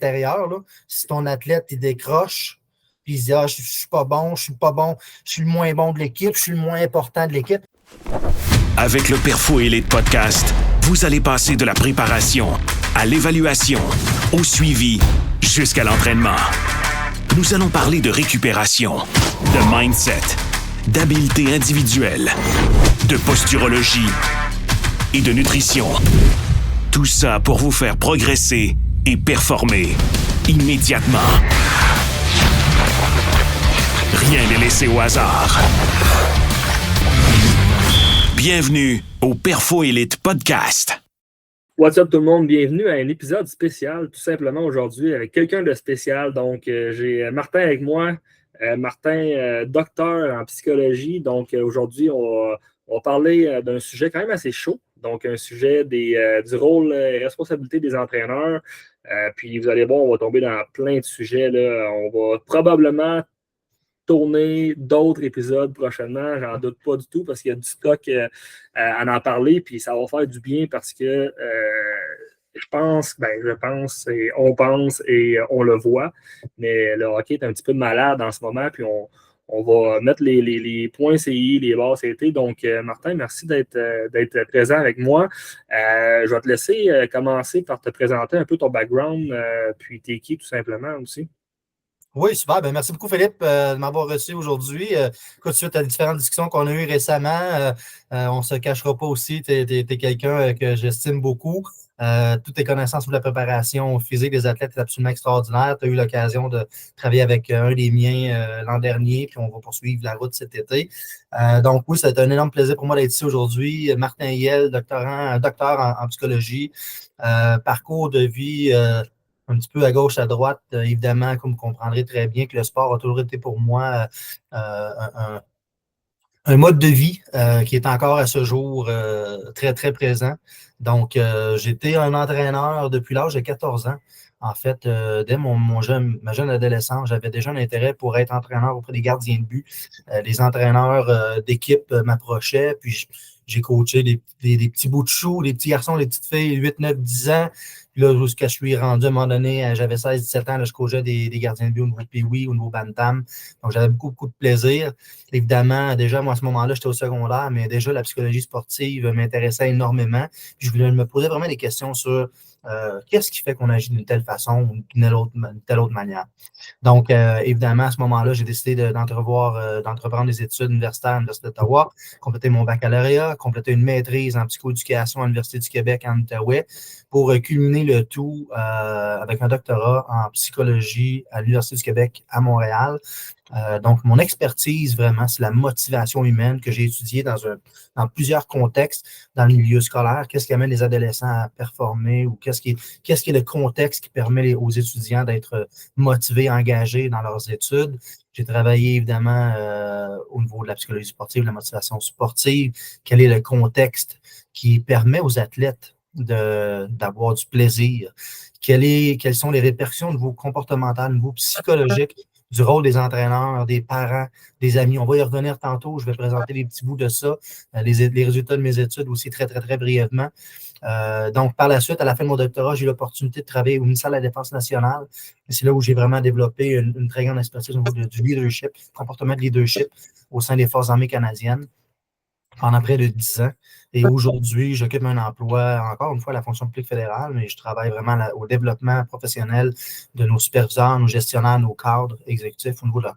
l'intérieur, là, si ton athlète il décroche, puis il se dit je suis pas bon, je suis le moins bon de l'équipe, je suis le moins important de l'équipe. Avec le Perfo Elite Podcast, vous allez passer de la préparation à l'évaluation, au suivi, jusqu'à l'entraînement. Nous allons parler de récupération, de mindset, d'habileté individuelle, de posturologie et de nutrition. Tout ça pour vous faire progresser et performer immédiatement. Rien n'est laissé au hasard. Bienvenue au Perfo Elite Podcast. What's up tout le monde? Bienvenue à un épisode spécial, tout simplement aujourd'hui, avec quelqu'un de spécial. Donc, j'ai Martin avec moi. Martin, docteur en psychologie. Donc, aujourd'hui, on va parler d'un sujet quand même assez chaud. Donc, un sujet du rôle et responsabilité des entraîneurs. Puis, vous allez voir, on va tomber dans plein de sujets, là. On va probablement tourner d'autres épisodes prochainement, j'en doute pas du tout, parce qu'il y a du stock à en parler, puis ça va faire du bien parce que je pense, et on pense et on le voit, mais le hockey est un petit peu malade en ce moment, puis on va mettre les points CI, les barres CT. Donc, Martin, merci d'être présent avec moi. Je vais te laisser commencer par te présenter un peu ton background, puis t'es qui tout simplement aussi. Oui, super. Ben, merci beaucoup, Philippe, de m'avoir reçu aujourd'hui. Écoute, suite à différentes discussions qu'on a eues récemment, on ne se cachera pas aussi, tu es quelqu'un que j'estime beaucoup. Toutes tes connaissances sur la préparation physique des athlètes est absolument extraordinaire. Tu as eu l'occasion de travailler avec un des miens l'an dernier, puis on va poursuivre la route cet été. Donc oui, ça a été un énorme plaisir pour moi d'être ici aujourd'hui. Martin Yel, docteur en psychologie, parcours de vie un petit peu à gauche, à droite. Évidemment, comme vous comprendrez très bien que le sport a toujours été pour moi un mode de vie qui est encore à ce jour très, très présent. Donc, j'étais un entraîneur depuis l'âge de 14 ans. En fait, dès ma jeune adolescence, j'avais déjà un intérêt pour être entraîneur auprès des gardiens de but. Les entraîneurs d'équipe m'approchaient, puis j'ai coaché des petits bouts de chou, des petits garçons, des petites filles, 8, 9, 10 ans. Puis là, jusqu'à je suis rendu, à un moment donné, j'avais 16-17 ans, là, je coachais des gardiens de but au niveau Pee-Wee, au niveau Bantam. Donc, j'avais beaucoup, beaucoup de plaisir. Évidemment, déjà, moi, à ce moment-là, j'étais au secondaire, mais déjà, la psychologie sportive m'intéressait énormément. Puis, je voulais me poser vraiment des questions sur qu'est-ce qui fait qu'on agit d'une telle façon ou d'une telle autre manière. Donc, évidemment, à ce moment-là, j'ai décidé d'entreprendre des études universitaires à l'Université d'Ottawa, compléter mon baccalauréat, compléter une maîtrise en psychoéducation à l'Université du Québec en Outaouais pour culminer le tout avec un doctorat en psychologie à l'Université du Québec à Montréal. Donc, mon expertise, vraiment, c'est la motivation humaine que j'ai étudiée dans plusieurs contextes dans le milieu scolaire. Qu'est-ce qui amène les adolescents à performer ou qu'est-ce qui est le contexte qui permet aux étudiants d'être motivés, engagés dans leurs études. J'ai travaillé, évidemment, au niveau de la psychologie sportive, la motivation sportive. Quel est le contexte qui permet aux athlètes d'avoir du plaisir? Quelles sont les répercussions au niveau comportemental, au niveau psychologique du rôle des entraîneurs, des parents, des amis. On va y revenir tantôt. Je vais présenter des petits bouts de ça, les résultats de mes études aussi très, très, très brièvement. Donc, par la suite, à la fin de mon doctorat, j'ai eu l'opportunité de travailler au ministère de la Défense nationale. Et c'est là où j'ai vraiment développé une très grande expertise au niveau du leadership, comportement de leadership au sein des Forces armées canadiennes pendant près de 10 ans. Et aujourd'hui, j'occupe un emploi, encore une fois, à la fonction publique fédérale, mais je travaille vraiment au développement professionnel de nos superviseurs, nos gestionnaires, nos cadres exécutifs au niveau de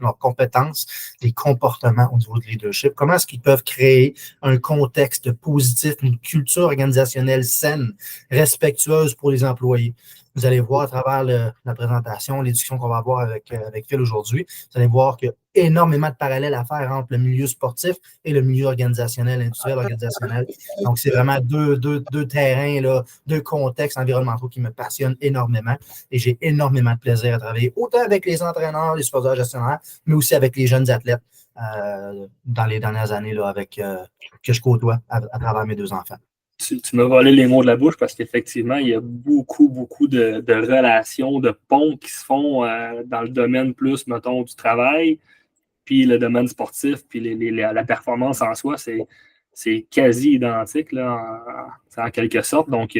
leurs compétences, des comportements au niveau de leadership. Comment est-ce qu'ils peuvent créer un contexte positif, une culture organisationnelle saine, respectueuse pour les employés? Vous allez voir à travers la présentation, les discussions qu'on va avoir avec Phil aujourd'hui, vous allez voir qu'il y a énormément de parallèles à faire entre le milieu sportif et le milieu organisationnel, industriel, organisationnel. Donc, c'est vraiment deux terrains, là, deux contextes environnementaux qui me passionnent énormément et j'ai énormément de plaisir à travailler autant avec les entraîneurs, les superviseurs gestionnaires, mais aussi avec les jeunes athlètes dans les dernières années là, que je côtoie à travers mes deux enfants. Tu m'as volé les mots de la bouche parce qu'effectivement, il y a beaucoup, beaucoup de relations, de ponts qui se font dans le domaine plus, mettons, du travail, puis le domaine sportif, puis la performance en soi, c'est quasi identique là, en quelque sorte. Donc,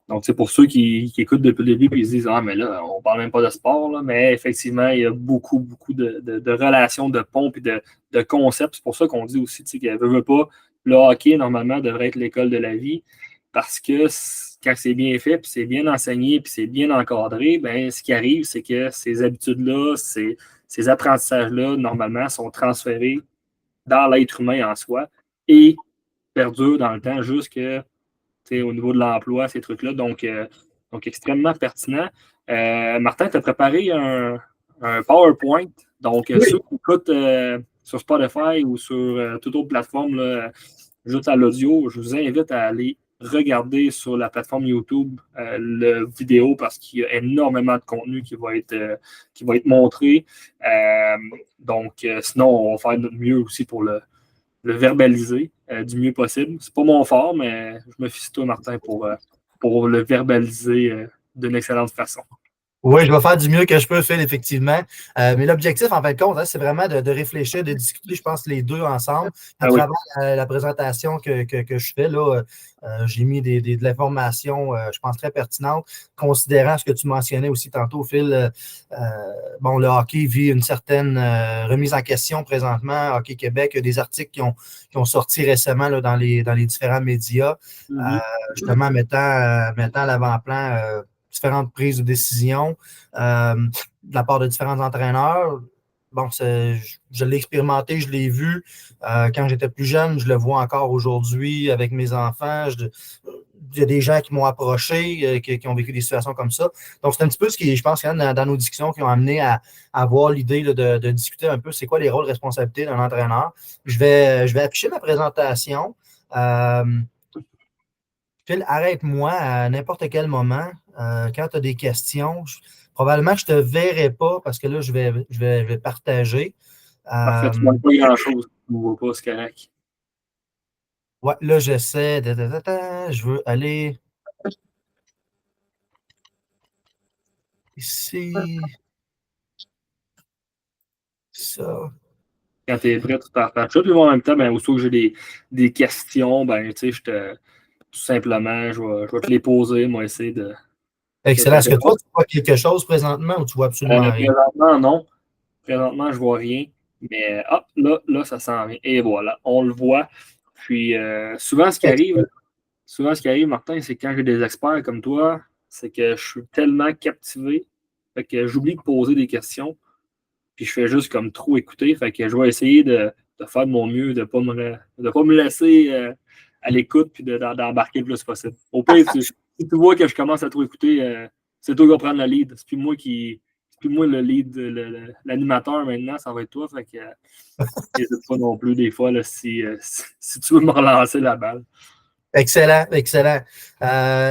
Donc, c'est pour ceux qui écoutent depuis le début et ils se disent, ah, mais là, on ne parle même pas de sport, là. Mais effectivement, il y a beaucoup, beaucoup de relations, de ponts et de concepts. C'est pour ça qu'on dit aussi qu'elle veut pas, le hockey, normalement, devrait être l'école de la vie parce que quand c'est bien fait, puis c'est bien enseigné, puis c'est bien encadré, ben, ce qui arrive, c'est que ces habitudes-là, ces apprentissages-là, normalement, sont transférés dans l'être humain en soi et perdurent dans le temps jusque au niveau de l'emploi, ces trucs-là. Donc extrêmement pertinent. Martin, tu as préparé un PowerPoint. Donc, Oui. ceux qui écoutent sur Spotify ou sur toute autre plateforme, là, juste à l'audio, je vous invite à aller regarder sur la plateforme YouTube la vidéo parce qu'il y a énormément de contenu qui va être montré. Sinon, on va faire notre mieux aussi pour le verbaliser du mieux possible. C'est pas mon fort, mais je me fie sur toi, Martin, pour le verbaliser d'une excellente façon. Oui, je vais faire du mieux que je peux, Phil, effectivement. Mais l'objectif, en fin de compte, c'est vraiment de réfléchir, de discuter, je pense, les deux ensemble. À travers la présentation que je fais, là, j'ai mis de l'information, je pense, très pertinente, considérant ce que tu mentionnais aussi tantôt, Phil. Le hockey vit une certaine remise en question présentement. Hockey Québec, il y a des articles qui ont sorti récemment là, dans les différents médias, justement mettant à l'avant-plan différentes prises de décision de la part de différents entraîneurs. Bon, je l'ai expérimenté, je l'ai vu quand j'étais plus jeune, je le vois encore aujourd'hui avec mes enfants. Il y a des gens qui m'ont approché, qui ont vécu des situations comme ça. Donc, c'est un petit peu ce qui, je pense, dans nos discussions qui ont amené à avoir l'idée de discuter un peu c'est quoi les rôles et responsabilités d'un entraîneur. Je vais afficher ma présentation. Phil, arrête-moi à n'importe quel moment quand tu as des questions. Probablement que je ne te verrai pas parce que là, je vais partager. Parfait, tu ne vois pas grand-chose. Tu ne vois pas, c'est correct. Ouais, là, j'essaie je veux aller ici. Ça. Quand tu es prêt, tu partages ça. Puis moi, en même temps, ben, aussitôt que j'ai des questions, ben, tu sais, tout simplement, je vais te les poser, moi, essayer de. Excellent. Est-ce que toi, tu vois quelque chose présentement ou tu vois absolument rien? Présentement, non. Présentement, je ne vois rien. Mais là, ça s'en vient. Et voilà, on le voit. Puis souvent, ce qui arrive, Martin, c'est quand j'ai des experts comme toi, c'est que je suis tellement captivé fait que j'oublie de poser des questions. Puis je fais juste comme trop écouter. Fait que je vais essayer de faire de mon mieux, de ne pas me laisser à l'écoute puis d'embarquer le plus possible. Au pire, si tu vois que je commence à trop écouter, c'est toi qui vas prendre le lead. C'est plus moi le lead, l'animateur maintenant, ça va être toi. Fait que n'hésite pas non plus des fois là, si tu veux me relancer la balle. Excellent, excellent.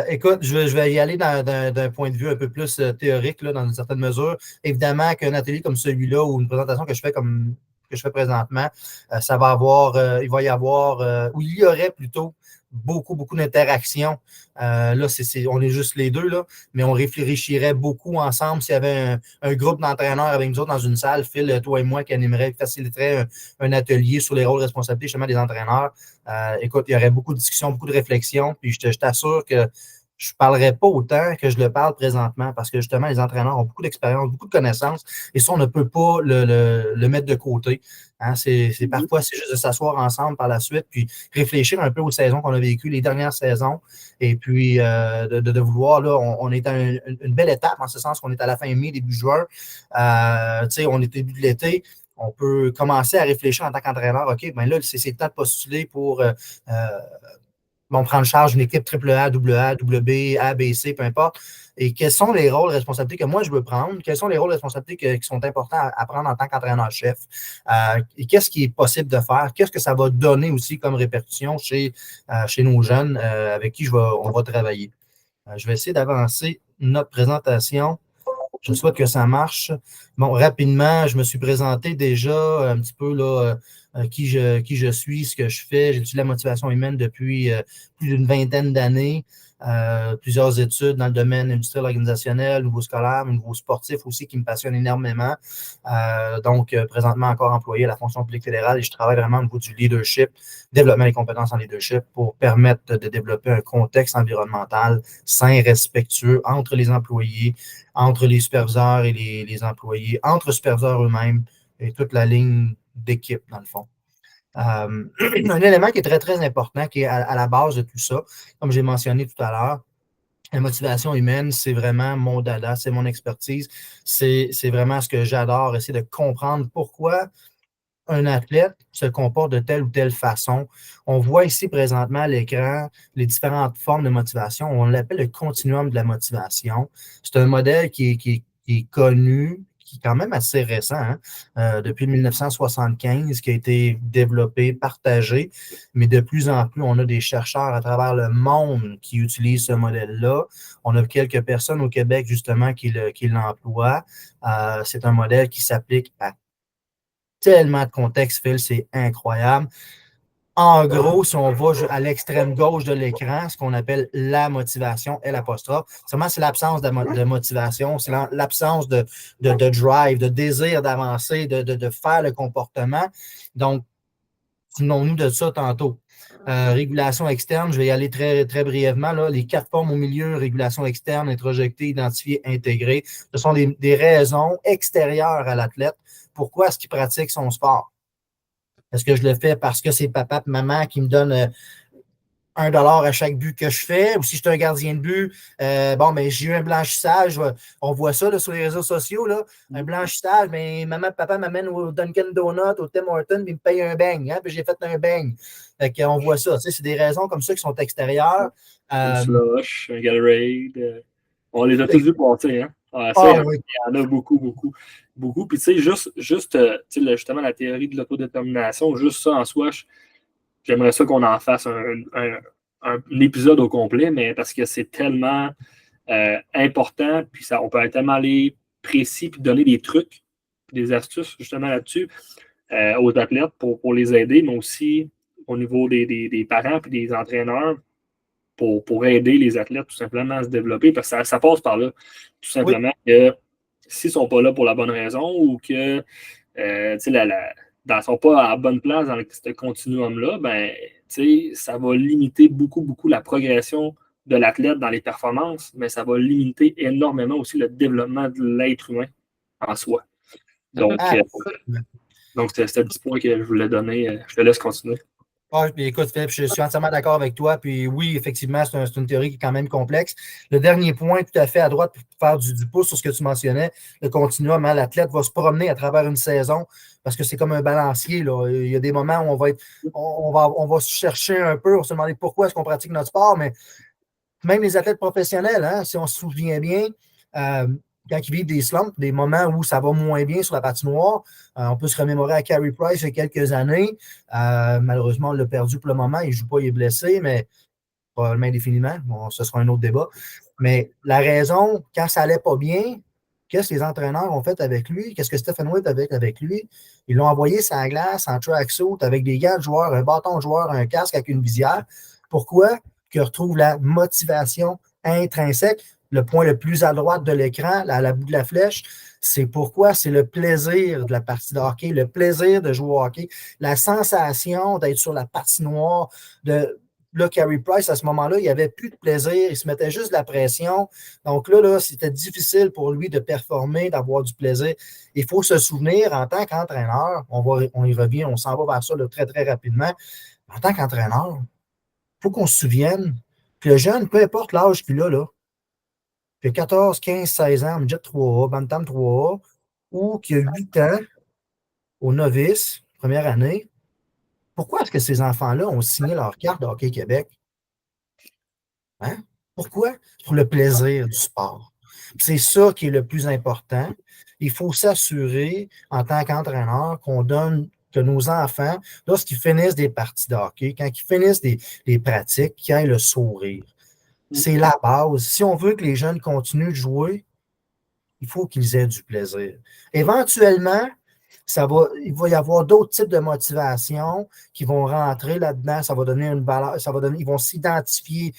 Écoute, je vais y aller d'un point de vue un peu plus théorique, là, dans une certaine mesure. Évidemment qu'un atelier comme celui-là ou une présentation que je fais présentement, il va y avoir, ou il y aurait plutôt beaucoup, beaucoup d'interactions. Là, on est juste les deux, là, mais on réfléchirait beaucoup ensemble s'il y avait un groupe d'entraîneurs avec nous autres dans une salle, Phil, toi et moi, qui faciliterait un atelier sur les rôles et responsabilités justement des entraîneurs. Écoute, il y aurait beaucoup de discussions, beaucoup de réflexions, puis je t'assure que je ne parlerai pas autant que je le parle présentement parce que justement, les entraîneurs ont beaucoup d'expérience, beaucoup de connaissances et ça, on ne peut pas le mettre de côté. Hein, parfois, c'est juste de s'asseoir ensemble par la suite puis réfléchir un peu aux saisons qu'on a vécues, les dernières saisons et puis de vouloir, là, on est à une belle étape en ce sens qu'on est à la fin mai, début juin. On est début de l'été. On peut commencer à réfléchir en tant qu'entraîneur. OK, bien là, c'est le temps de postuler pour prendre en charge une équipe AAA, AA, WB, A, B, C, peu importe. Et quels sont les rôles et responsabilités que moi je veux prendre? Quels sont les rôles et responsabilités qui sont importants à prendre en tant qu'entraîneur-chef? Et qu'est-ce qui est possible de faire? Qu'est-ce que ça va donner aussi comme répercussion chez nos jeunes avec qui on va travailler? Je vais essayer d'avancer notre présentation. Je souhaite que ça marche. Bon, rapidement, je me suis présenté déjà un petit peu là, qui je suis, ce que je fais. J'étudie la motivation humaine depuis plus d'une vingtaine d'années. plusieurs études dans le domaine industriel organisationnel, niveau scolaire, niveau sportif aussi, qui me passionne énormément. Donc, présentement encore employé à la fonction publique fédérale et je travaille vraiment au niveau du leadership, développement des compétences en leadership pour permettre de développer un contexte environnemental sain, respectueux entre les employés, entre les superviseurs et les employés, entre superviseurs eux-mêmes et toute la ligne d'équipe, dans le fond. Un élément qui est très, très important, qui est à la base de tout ça, comme j'ai mentionné tout à l'heure, la motivation humaine, c'est vraiment mon dada, c'est mon expertise, c'est vraiment ce que j'adore, essayer de comprendre pourquoi un athlète se comporte de telle ou telle façon. On voit ici présentement à l'écran les différentes formes de motivation. On l'appelle le continuum de la motivation. C'est un modèle qui est connu, qui est quand même assez récent, depuis 1975, qui a été développé, partagé, mais de plus en plus, on a des chercheurs à travers le monde qui utilisent ce modèle-là. On a quelques personnes au Québec, justement, qui l'emploient. C'est un modèle qui s'applique à tellement de contextes, Phil, c'est incroyable. En gros, si on va à l'extrême gauche de l'écran, ce qu'on appelle la motivation, L', c'est l'absence de motivation, c'est l'absence de drive, de désir d'avancer, de faire le comportement. Donc, souvenons-nous de ça tantôt. Régulation externe, je vais y aller très, très brièvement. Là. Les 4 formes au milieu, régulation externe, introjectée, identifiée, intégrée, ce sont des raisons extérieures à l'athlète. Pourquoi est-ce qu'il pratique son sport? Est-ce que je le fais parce que c'est papa et maman qui me donnent $1 à chaque but que je fais? Ou si je suis un gardien de but, j'ai eu un blanchissage. On voit ça là, sur les réseaux sociaux. Là, un blanchissage, mais maman et papa m'amènent au Dunkin' Donuts, au Tim Hortons, puis ils me payent un beigne. Puis j'ai fait un beigne. On voit ça. C'est des raisons comme ça qui sont extérieures. Un slush, un Gatorade. On les a tous vus passer. Hein? Oui. Il y en a beaucoup, beaucoup. Beaucoup. Puis, tu sais, justement, la théorie de l'autodétermination, juste ça en soi, j'aimerais ça qu'on en fasse un épisode au complet, mais parce que c'est tellement important, puis on peut tellement aller précis, puis donner des trucs, des astuces, justement, là-dessus, aux athlètes pour les aider, mais aussi au niveau des parents et des entraîneurs pour aider les athlètes tout simplement à se développer, parce que ça passe par là, tout simplement, que s'ils ne sont pas là pour la bonne raison ou que ne sont pas à la bonne place dans ce continuum-là, ça va limiter beaucoup, beaucoup la progression de l'athlète dans les performances, mais ça va limiter énormément aussi le développement de l'être humain en soi. Donc, c'est un petit point que je voulais donner. Je te laisse continuer. Écoute, Philippe, je suis entièrement d'accord avec toi. Puis oui, effectivement, c'est une théorie qui est quand même complexe. Le dernier point, tout à fait à droite, pour faire du pouce sur ce que tu mentionnais, le continuum, l'athlète va se promener à travers une saison parce que c'est comme un balancier. Là. Il y a des moments où on va se chercher un peu, on va se demander pourquoi est-ce qu'on pratique notre sport, mais même les athlètes professionnels, si on se souvient bien, quand ils vivent des slumps, des moments où ça va moins bien sur la patinoire, on peut se remémorer à Carey Price il y a quelques années. Malheureusement, on l'a perdu pour le moment. Il ne joue pas, il est blessé, mais probablement indéfiniment. Bon, ce sera un autre débat. Mais la raison, quand ça n'allait pas bien, qu'est-ce que les entraîneurs ont fait avec lui? Qu'est-ce que Stephen White avait avec lui? Ils l'ont envoyé sur la glace en tracksuit avec des gants de joueur, un bâton de joueur, un casque avec une visière. Pourquoi? Qu'il retrouve la motivation intrinsèque. Le point le plus à droite de l'écran, à la bout de la flèche, c'est pourquoi c'est le plaisir de la partie de hockey, le plaisir de jouer au hockey, la sensation d'être sur la patinoire. Là, Carey Price, à ce moment-là, il n'y avait plus de plaisir, il se mettait juste de la pression. Donc là, c'était difficile pour lui de performer, d'avoir du plaisir. Il faut se souvenir, en tant qu'entraîneur, on y revient, on s'en va vers ça là, très, très rapidement. En tant qu'entraîneur, il faut qu'on se souvienne que le jeune, peu importe l'âge qu'il a, là, qui a 14, 15, 16 ans, midget 3A, Bantam 3A, ou qui a 8 ans au novice, première année, pourquoi est-ce que ces enfants-là ont signé leur carte de Hockey Québec? Hein? Pourquoi? Pour le plaisir du sport. C'est ça qui est le plus important. Il faut s'assurer, en tant qu'entraîneur, que nos enfants, lorsqu'ils finissent des parties de hockey, quand ils finissent des pratiques, qu'ils aient le sourire. C'est la base. Si on veut que les jeunes continuent de jouer, il faut qu'ils aient du plaisir. Éventuellement, il va y avoir d'autres types de motivation qui vont rentrer là-dedans. Ça va donner une valeur. Ils vont s'identifier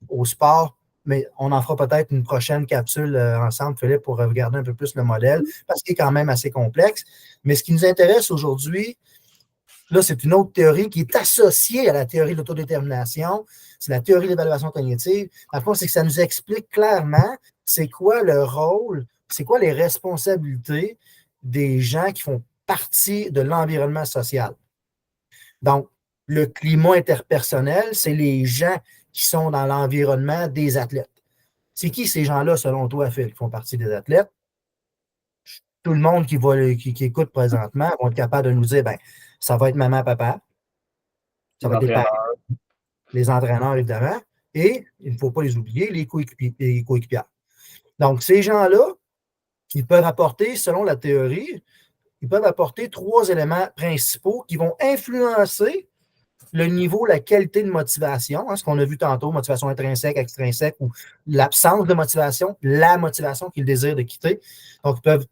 au sport, mais on en fera peut-être une prochaine capsule ensemble, Philippe, pour regarder un peu plus le modèle, parce qu'il est quand même assez complexe. Mais ce qui nous intéresse aujourd'hui, là, c'est une autre théorie qui est associée à la théorie de l'autodétermination. C'est la théorie de l'évaluation cognitive. Dans le fond, c'est que ça nous explique clairement c'est quoi le rôle, c'est quoi les responsabilités des gens qui font partie de l'environnement social. Donc, le climat interpersonnel, c'est les gens qui sont dans l'environnement des athlètes. C'est qui ces gens-là, selon toi, Phil, qui font partie des athlètes? Tout le monde qui écoute présentement vont être capables de nous dire, ben, ça va être maman, papa, ça va être les parents, les entraîneurs, évidemment, et il ne faut pas les oublier, les coéquipiers. Donc, ces gens-là, ils peuvent apporter, selon la théorie, ils peuvent apporter 3 éléments principaux qui vont influencer le niveau, la qualité de motivation, ce qu'on a vu tantôt, motivation intrinsèque, extrinsèque, ou l'absence de motivation, la motivation qu'ils désirent de quitter. Donc, ils peuvent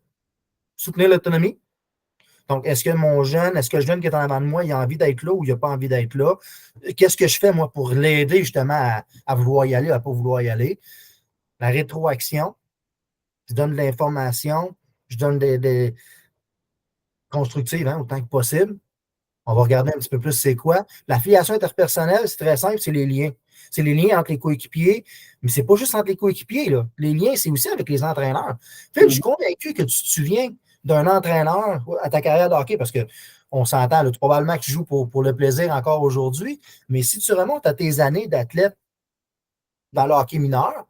soutenir l'autonomie. Donc, est-ce que le jeune qui est en avant de moi, il a envie d'être là ou il n'a pas envie d'être là? Qu'est-ce que je fais, moi, pour l'aider justement à vouloir y aller, à ne pas vouloir y aller? La rétroaction, je donne de l'information, je donne des constructives, autant que possible. On va regarder un petit peu plus c'est quoi. L'affiliation interpersonnelle, c'est très simple, c'est les liens. C'est les liens entre les coéquipiers, mais c'est pas juste entre les coéquipiers, là. Les liens, c'est aussi avec les entraîneurs. Phil, je suis convaincu que tu te souviens d'un entraîneur à ta carrière de hockey, parce qu'on s'entend, là, probablement que tu joues pour le plaisir encore aujourd'hui, mais si tu remontes à tes années d'athlète dans le hockey mineur,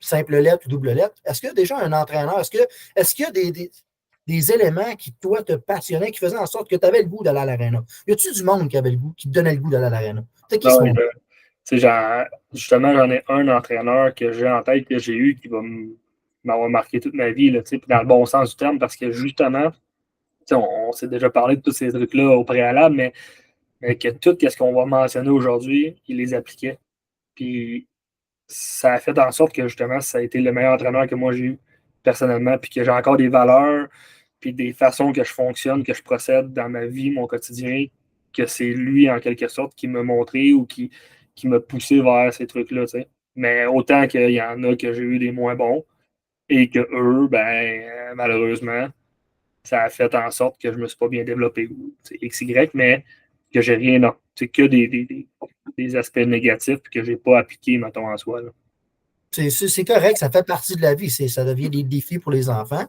simple lettre ou double lettre, est-ce qu'il y a déjà un entraîneur? Est-ce qu'il y a des éléments qui, toi, te passionnaient, qui faisaient en sorte que tu avais le goût d'aller à l'aréna? Y a-tu du monde qui avait le goût, qui te donnait le goût d'aller à l'aréna? C'est qui ce monde? Justement, j'en ai un entraîneur que j'ai en tête, que j'ai eu, qui va m'avoir marqué toute ma vie, là, dans le bon sens du terme, parce que justement, on s'est déjà parlé de tous ces trucs-là au préalable, mais que tout ce qu'on va mentionner aujourd'hui, il les appliquait. Puis ça a fait en sorte que justement, ça a été le meilleur entraîneur que moi j'ai eu personnellement, puis que j'ai encore des valeurs, puis des façons que je fonctionne, que je procède dans ma vie, mon quotidien, que c'est lui, en quelque sorte, qui m'a montré ou qui m'a poussé vers ces trucs-là. Mais autant qu'il y en a que j'ai eu des moins bons et que eux, malheureusement, ça a fait en sorte que je ne me suis pas bien développé. XY, mais que j'ai rien, non. C'est que des aspects négatifs que je n'ai pas appliqués, mettons, en soi. Là. C'est correct, ça fait partie de la vie. Ça devient des défis pour les enfants.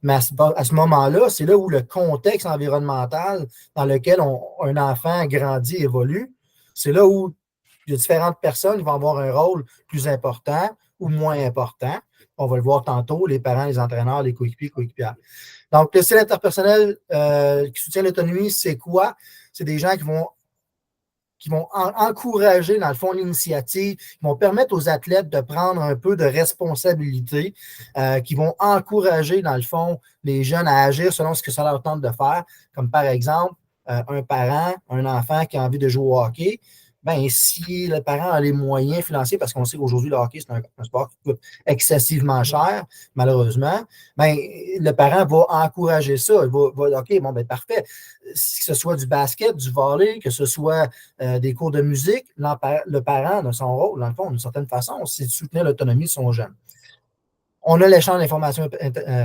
Mais à ce moment-là, c'est là où le contexte environnemental dans lequel un enfant grandit, évolue, c'est là où il y a différentes personnes qui vont avoir un rôle plus important ou moins important. On va le voir tantôt, les parents, les entraîneurs, les coéquipières. Donc, le style interpersonnel qui soutient l'autonomie, c'est quoi? C'est des gens qui vont encourager, dans le fond, l'initiative, qui vont permettre aux athlètes de prendre un peu de responsabilité, qui vont encourager, dans le fond, les jeunes à agir selon ce que ça leur tente de faire, comme par exemple, un parent, un enfant qui a envie de jouer au hockey, si le parent a les moyens financiers, parce qu'on sait qu'aujourd'hui, le hockey, c'est un sport qui coûte excessivement cher, malheureusement, le parent va encourager ça. Il va OK, parfait. Que ce soit du basket, du volley, que ce soit des cours de musique, le parent a son rôle, dans le fond, d'une certaine façon, c'est de soutenir l'autonomie de son jeune. On a l'échange d'informations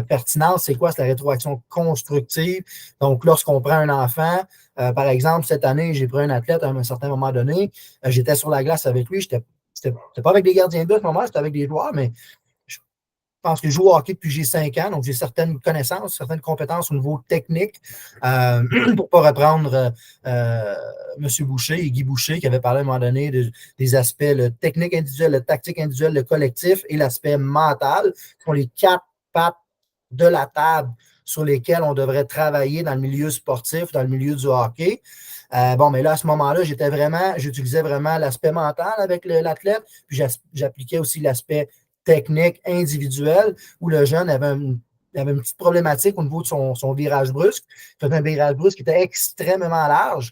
pertinentes. C'est quoi? C'est la rétroaction constructive. Donc, lorsqu'on prend un enfant, par exemple, cette année, j'ai pris un athlète à un certain moment donné. J'étais sur la glace avec lui. C'était pas avec des gardiens de but à ce moment-là, c'était avec des joueurs, mais je pense que je joue au hockey depuis j'ai 5 ans, donc j'ai certaines connaissances, certaines compétences au niveau technique. Pour ne pas reprendre M. Boucher et Guy Boucher qui avait parlé à un moment donné des aspects le technique individuel, le tactique individuel, le collectif et l'aspect mental, qui sont les 4 pattes de la table sur lesquelles on devrait travailler dans le milieu sportif, dans le milieu du hockey. Mais là, à ce moment-là, j'utilisais vraiment l'aspect mental avec l'athlète, puis j'appliquais aussi l'aspect technique individuelle où le jeune avait une petite problématique au niveau de son virage brusque. Il faisait un virage brusque qui était extrêmement large.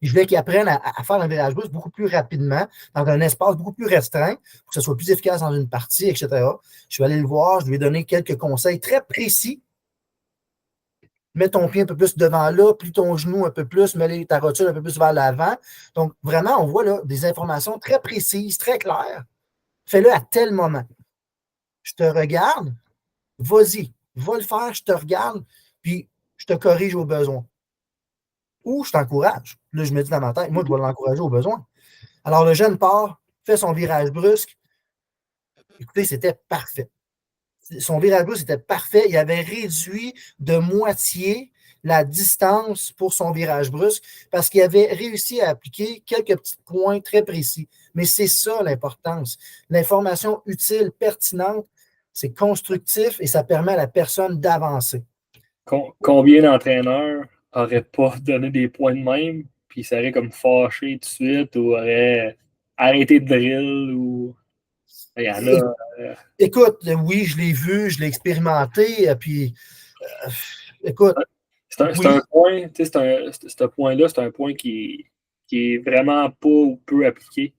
Et je voulais qu'il apprenne à faire un virage brusque beaucoup plus rapidement, dans un espace beaucoup plus restreint, pour que ce soit plus efficace dans une partie, etc. Je suis allé le voir, je lui ai donné quelques conseils très précis. Mets ton pied un peu plus devant là, plie ton genou un peu plus, mets ta rotule un peu plus vers l'avant. Donc, vraiment, on voit là des informations très précises, très claires, Fais-le à tel moment. Je te regarde, vas-y, va le faire, je te regarde, puis je te corrige au besoin. Ou je t'encourage. Là, je me dis dans ma tête, moi, je vais l'encourager au besoin. Alors, le jeune part, fait son virage brusque. Écoutez, c'était parfait. Son virage brusque était parfait. Il avait réduit de moitié la distance pour son virage brusque parce qu'il avait réussi à appliquer quelques petits points très précis. Mais c'est ça l'importance. L'information utile, pertinente, c'est constructif et ça permet à la personne d'avancer. Combien d'entraîneurs n'auraient pas donné des points de même, puis seraient comme fâchés tout de suite ou auraient arrêté de drill ou. Il y en a. Écoute, oui, je l'ai vu, je l'ai expérimenté, puis écoute, C'est oui. un point, tu sais, ce point-là, c'est un point qui est vraiment pas ou peu appliqué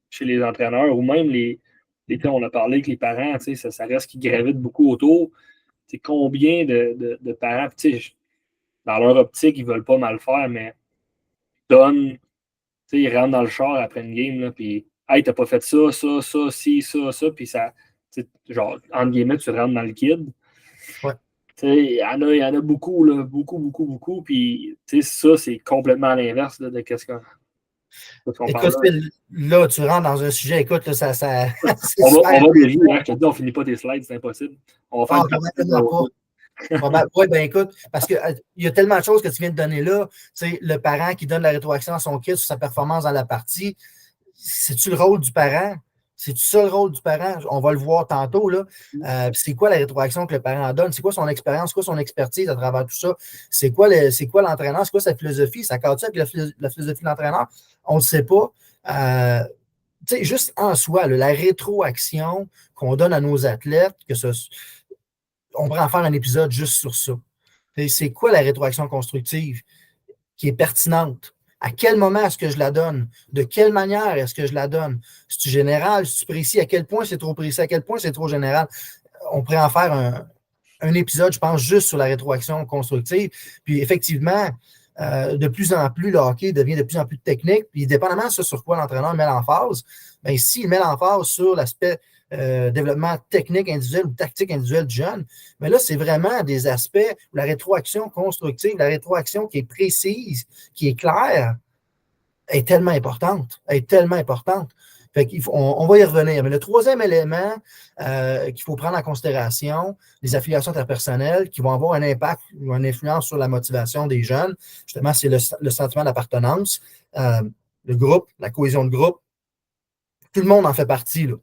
chez les entraîneurs ou même on a parlé avec les parents, tu sais, ça reste qui gravite beaucoup autour. C'est combien de parents, tu sais, dans leur optique, ils veulent pas mal faire, mais donnent, tu sais, ils rentrent dans le char après une game, là, puis hey, t'as pas fait ça, ça, puis ça, genre, entre guillemets, tu rentres dans le kid. Ouais. Il y en a beaucoup, là, beaucoup. Puis ça, c'est complètement à l'inverse de ce qu'on parle Écoute, là. Phil, là, tu rentres dans un sujet, écoute, là, ça c'est On super. va dévier, hein, je te dis, on finit pas tes slides, c'est impossible. On va faire Ah, une partie probablement pas. Oui, ben écoute, parce qu'il y a tellement de choses que tu viens de donner là. Tu sais, le parent qui donne la rétroaction à son kid sur sa performance dans la partie, c'est-tu le rôle du parent? C'est-tu ça le rôle du parent? On va le voir tantôt. Là. C'est quoi la rétroaction que le parent donne? C'est quoi son expérience? C'est quoi son expertise à travers tout ça? C'est quoi l'entraîneur? C'est quoi sa philosophie? Ça cadre-tu avec la philosophie de l'entraîneur? On ne le sait pas. Tu sais, juste en soi, là, la rétroaction qu'on donne à nos athlètes, on pourrait en faire un épisode juste sur ça. C'est quoi la rétroaction constructive qui est pertinente? À quel moment est-ce que je la donne? De quelle manière est-ce que je la donne? C'est-tu général? C'est-tu précis? À quel point c'est trop précis? À quel point c'est trop général? On pourrait en faire un épisode, je pense, juste sur la rétroaction constructive. Puis effectivement, de plus en plus, le hockey devient de plus en plus technique. Puis dépendamment de ça sur quoi l'entraîneur met l'emphase, bien, s'il met l'emphase sur l'aspect développement technique individuel ou tactique individuelle du jeune, mais là, c'est vraiment des aspects où la rétroaction constructive, la rétroaction qui est précise, qui est claire, est tellement importante. Est tellement importante. Fait on va y revenir. Mais le troisième élément qu'il faut prendre en considération, les affiliations interpersonnelles qui vont avoir un impact ou une influence sur la motivation des jeunes, justement, c'est le sentiment d'appartenance, le groupe, la cohésion de groupe. Tout le monde en fait partie, là.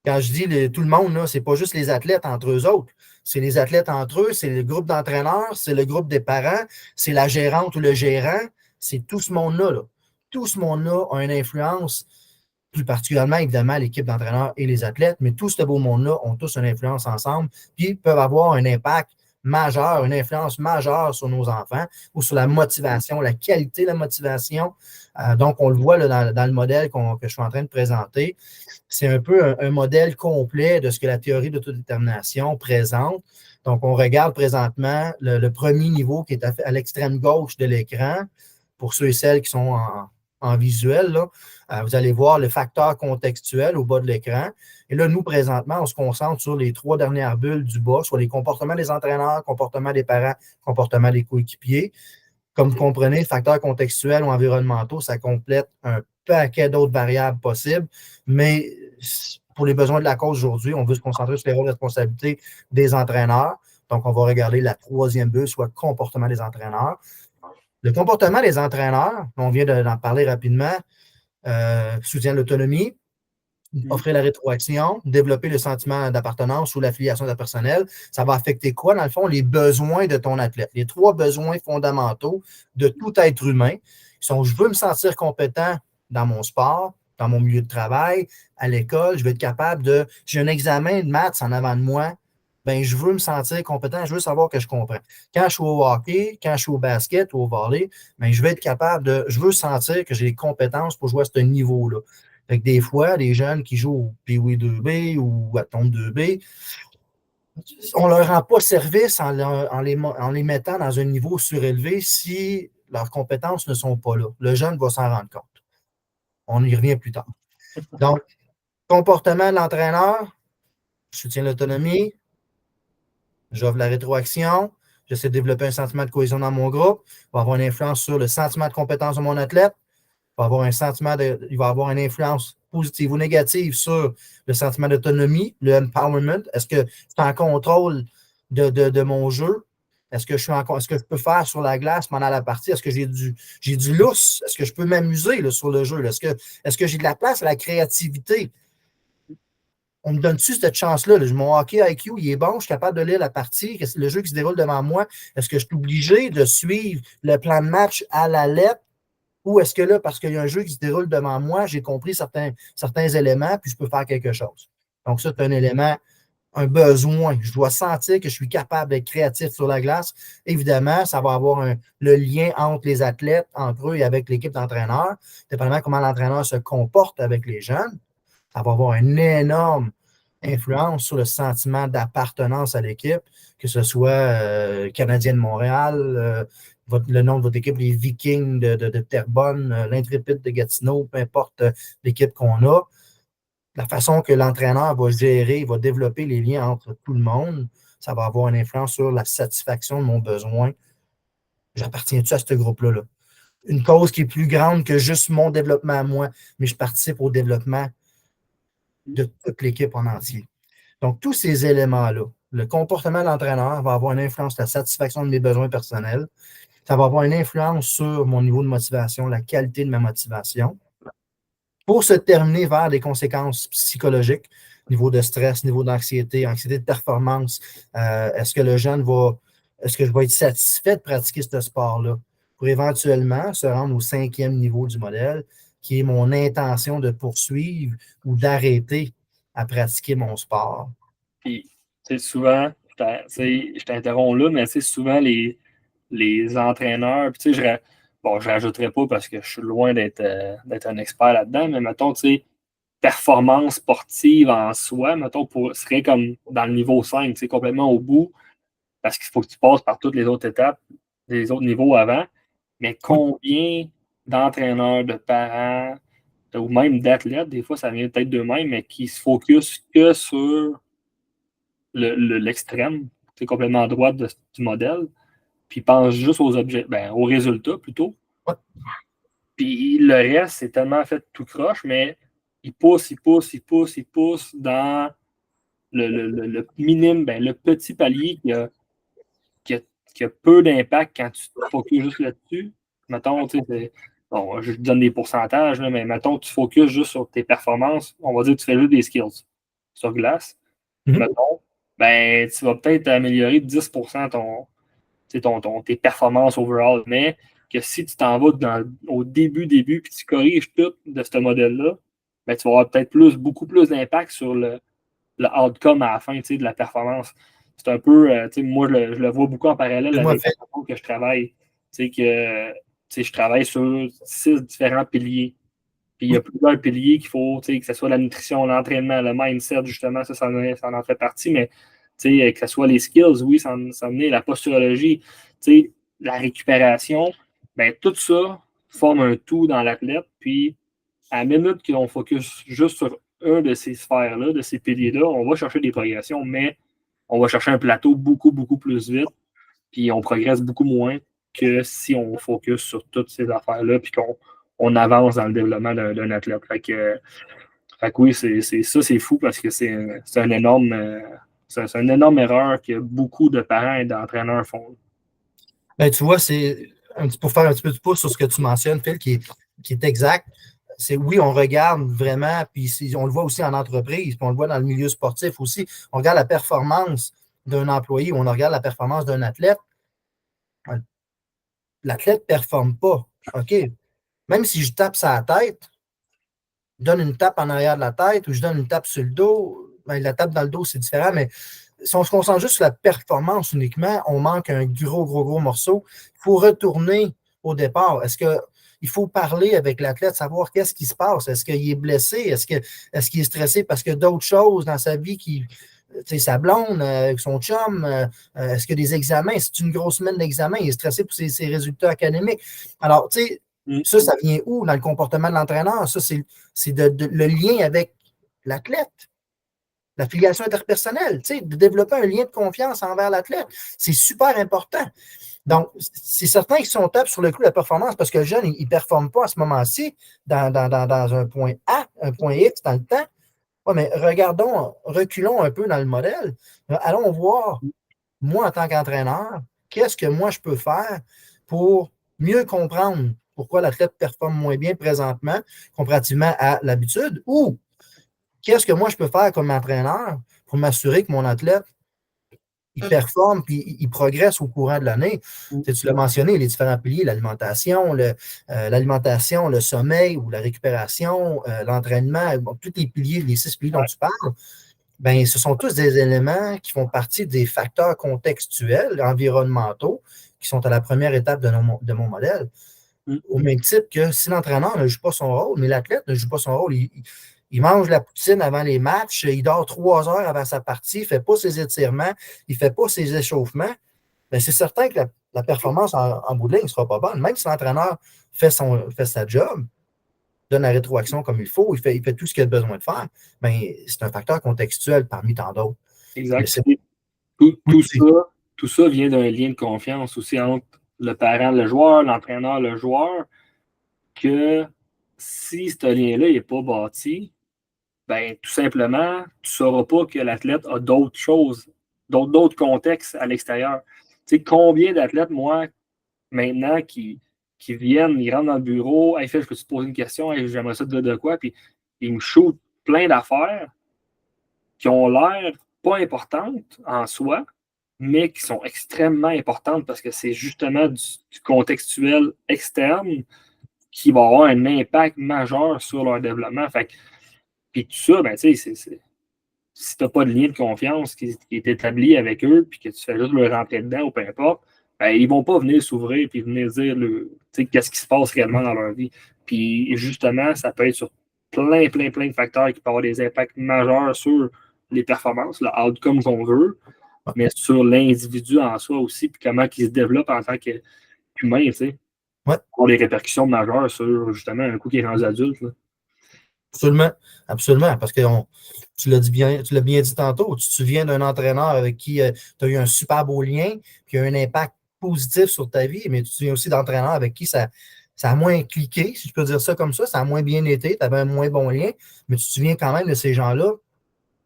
Quand je dis tout le monde, ce n'est pas juste les athlètes entre eux autres. C'est les athlètes entre eux, c'est le groupe d'entraîneurs, c'est le groupe des parents, c'est la gérante ou le gérant. C'est tout ce monde-là. Là. Tout ce monde-là a une influence, plus particulièrement, évidemment, l'équipe d'entraîneurs et les athlètes, mais tout ce beau monde-là ont tous une influence ensemble, puis peuvent avoir un impact majeur, une influence majeure sur nos enfants ou sur la motivation, la qualité de la motivation. Donc, on le voit là, dans le modèle que je suis en train de présenter. C'est un peu un modèle complet de ce que la théorie d'autodétermination présente. Donc, on regarde présentement le premier niveau qui est à l'extrême gauche de l'écran. Pour ceux et celles qui sont en visuel, là, vous allez voir le facteur contextuel au bas de l'écran. Et là, nous, présentement, on se concentre sur les 3 dernières bulles du bas, sur les comportements des entraîneurs, comportements des parents, comportements des coéquipiers. Comme vous comprenez, facteurs contextuels ou environnementaux, ça complète un paquet d'autres variables possibles, mais pour les besoins de la cause aujourd'hui, on veut se concentrer sur les rôles de responsabilité des entraîneurs. Donc, on va regarder la 3e bulle, soit comportement des entraîneurs. Le comportement des entraîneurs, on vient d'en parler rapidement, soutient l'autonomie, offrir la rétroaction, développer le sentiment d'appartenance ou l'affiliation personnelle. Ça va affecter quoi, dans le fond? Les besoins de ton athlète. Les 3 besoins fondamentaux de tout être humain sont: je veux me sentir compétent dans mon sport, dans mon milieu de travail, à l'école, je veux être capable de... J'ai un examen de maths en avant de moi, bien, je veux me sentir compétent, je veux savoir que je comprends. Quand je suis au hockey, quand je suis au basket ou au volley, bien, je veux être capable de... Je veux sentir que j'ai les compétences pour jouer à ce niveau-là. Fait que des fois, les jeunes qui jouent au Pee-Wee 2B ou à Tombe 2B, on ne leur rend pas service en les mettant dans un niveau surélevé si leurs compétences ne sont pas là. Le jeune va s'en rendre compte. On y revient plus tard. Donc, Comportement de l'entraîneur, je soutiens l'autonomie, j'offre la rétroaction, j'essaie de développer un sentiment de cohésion dans mon groupe, il va avoir une influence sur le sentiment de compétence de mon athlète, il va avoir une influence positive ou négative sur le sentiment d'autonomie, le empowerment. Est-ce que je suis en contrôle de mon jeu? Est-ce que je peux faire sur la glace pendant la partie? Est-ce que j'ai du lousse? Est-ce que je peux m'amuser là, sur le jeu? Est-ce que j'ai de la place à la créativité? On me donne-tu cette chance-là? Là? Mon hockey IQ, il est bon, je suis capable de lire la partie, le jeu qui se déroule devant moi. Est-ce que je suis obligé de suivre le plan de match à la lettre? Ou est-ce que là, parce qu'il y a un jeu qui se déroule devant moi, j'ai compris certains éléments, puis je peux faire quelque chose? Donc, ça, c'est un élément, un besoin. Je dois sentir que je suis capable d'être créatif sur la glace. Évidemment, ça va avoir le lien entre les athlètes, entre eux et avec l'équipe d'entraîneurs. Dépendamment de comment l'entraîneur se comporte avec les jeunes, ça va avoir une énorme influence sur le sentiment d'appartenance à l'équipe, que ce soit Canadien de Montréal, le nom de votre équipe, les Vikings de Terrebonne, l'Intrépide de Gatineau, peu importe l'équipe qu'on a, la façon que l'entraîneur va gérer, va développer les liens entre tout le monde, ça va avoir une influence sur la satisfaction de mon besoin. J'appartiens-tu à ce groupe-là? Là? Une cause qui est plus grande que juste mon développement à moi, mais je participe au développement de toute l'équipe en entier. Donc, tous ces éléments-là, le comportement de l'entraîneur va avoir une influence sur la satisfaction de mes besoins personnels. Ça va avoir une influence sur mon niveau de motivation, la qualité de ma motivation, pour se terminer vers des conséquences psychologiques, niveau de stress, niveau d'anxiété, anxiété de performance. Est-ce que je vais être satisfait de pratiquer ce sport-là pour éventuellement se rendre au 5e niveau du modèle, qui est mon intention de poursuivre ou d'arrêter à pratiquer mon sport. Puis, souvent, je t'interromps là, mais souvent, les entraîneurs, puis je rajouterai pas parce que je suis loin d'être un expert là-dedans, mais mettons, performance sportive en soi, mettons, serait comme dans le niveau 5, complètement au bout, parce qu'il faut que tu passes par toutes les autres étapes, les autres niveaux avant. Mais combien d'entraîneurs, de parents, ou même d'athlètes, des fois, ça vient peut-être d'eux-mêmes, mais qui se focus que sur l'extrême, complètement à droite du modèle, puis pense juste aux résultats plutôt. Ouais. Puis le reste, c'est tellement fait tout croche, mais il pousse dans le minime, le petit palier qui a peu d'impact quand tu te focuses juste là-dessus. Mettons, je te donne des pourcentages, là, mais mettons, tu focuses juste sur tes performances. On va dire que tu fais juste des skills sur glace. Mettons, tu vas peut-être améliorer de 10% tes performances overall, mais que si tu t'en vas au début, puis tu corriges tout de ce modèle-là, tu vas avoir peut-être beaucoup plus d'impact sur le outcome à la fin de la performance. C'est un peu, moi, je le vois beaucoup en parallèle avec la façon que je travaille. Je travaille sur 6 différents piliers. Puis il y a plusieurs piliers qu'il faut, que ce soit la nutrition, l'entraînement, le mindset, justement, ça en fait partie, mais que ce soit les skills, oui, ça en est, la posturologie, la récupération, tout ça forme un tout dans l'athlète. Puis à la minute qu'on focus juste sur un de ces sphères-là, de ces piliers-là, on va chercher des progressions, mais on va chercher un plateau beaucoup, beaucoup plus vite, puis on progresse beaucoup moins que si on focus sur toutes ces affaires-là, puis qu'on avance dans le développement d'un athlète. Fait que oui, c'est fou parce que c'est une énorme erreur que beaucoup de parents et d'entraîneurs font. Tu vois, c'est pour faire un petit peu de pouce sur ce que tu mentionnes, Phil, qui est exact. C'est oui, on regarde vraiment, puis on le voit aussi en entreprise, puis on le voit dans le milieu sportif aussi. On regarde la performance d'un employé ou on regarde la performance d'un athlète. L'athlète ne performe pas. OK. Même si je tape sa tête, je donne une tape en arrière de la tête ou je donne une tape sur le dos, la tape dans le dos, c'est différent, mais si on se concentre juste sur la performance uniquement, on manque un gros morceau. Il faut retourner au départ. Est-ce qu'il faut parler avec l'athlète, savoir qu'est-ce qui se passe? Est-ce qu'il est blessé? Est-ce qu'il est stressé parce qu'il y a d'autres choses dans sa vie sa blonde, son chum, est-ce qu'il y a des examens? C'est une grosse semaine d'examen, il est stressé pour ses résultats académiques. Alors, ça vient où dans le comportement de l'entraîneur? Ça, c'est le lien avec l'athlète. La filiation interpersonnelle, de développer un lien de confiance envers l'athlète. C'est super important. Donc, c'est certain qu'ils sont top sur le coup de la performance parce que le jeune, il ne performe pas à ce moment-ci dans un point A, un point X dans le temps. Ouais, mais reculons un peu dans le modèle. Allons voir, moi, en tant qu'entraîneur, qu'est-ce que moi je peux faire pour mieux comprendre pourquoi l'athlète performe moins bien présentement comparativement à l'habitude ou qu'est-ce que moi je peux faire comme entraîneur pour m'assurer que mon athlète il performe puis il progresse au courant de l'année. Tu l'as mentionné, les différents piliers, l'alimentation, le sommeil ou la récupération, l'entraînement, bon, tous les piliers, les 6 piliers dont tu parles, ben, ce sont tous des éléments qui font partie des facteurs contextuels, environnementaux, qui sont à la première étape de mon modèle. Au même titre que si l'entraîneur ne joue pas son rôle, mais l'athlète ne joue pas son rôle, il mange la poutine avant les matchs, il dort 3 heures avant sa partie, il ne fait pas ses étirements, il ne fait pas ses échauffements, bien, c'est certain que la performance en bout de ligne ne sera pas bonne. Même si l'entraîneur fait sa job, donne la rétroaction comme il faut, il fait tout ce qu'il a besoin de faire, bien, c'est un facteur contextuel parmi tant d'autres. Exact. Tout ça vient d'un lien de confiance aussi entre le parent, le joueur, l'entraîneur, le joueur, que si ce lien-là n'est pas bâti, ben, tout simplement, tu ne sauras pas que l'athlète a d'autres choses, d'autres contextes à l'extérieur. Tu sais, combien d'athlètes, moi, maintenant, qui viennent, ils rentrent dans le bureau, hey, Phil, je peux te poser une question, hey, j'aimerais ça de quoi, puis ils me shootent plein d'affaires qui ont l'air pas importantes en soi, mais qui sont extrêmement importantes parce que c'est justement du contextuel externe qui va avoir un impact majeur sur leur développement. Fait que, puis tout ça, ben, tu sais, si tu n'as pas de lien de confiance qui est établi avec eux, puis que tu fais juste leur rentrer dedans ou peu importe, ben, ils ne vont pas venir s'ouvrir et venir dire qu'est-ce qui se passe réellement dans leur vie. Puis justement, ça peut être sur plein de facteurs qui peuvent avoir des impacts majeurs sur les performances, le outcome qu'on veut, mais sur l'individu en soi aussi, puis comment il se développe en tant qu'humain, tu sais. Ouais. Pour les répercussions majeures sur justement un coup qui est rendu adulte. Là. Absolument, absolument, parce que tu l'as bien dit tantôt, tu te souviens d'un entraîneur avec qui tu as eu un super beau lien, qui a eu un impact positif sur ta vie, mais tu te souviens aussi d'entraîneurs avec qui ça a moins cliqué, si je peux dire ça comme ça a moins bien été, tu avais un moins bon lien, mais tu te souviens quand même de ces gens-là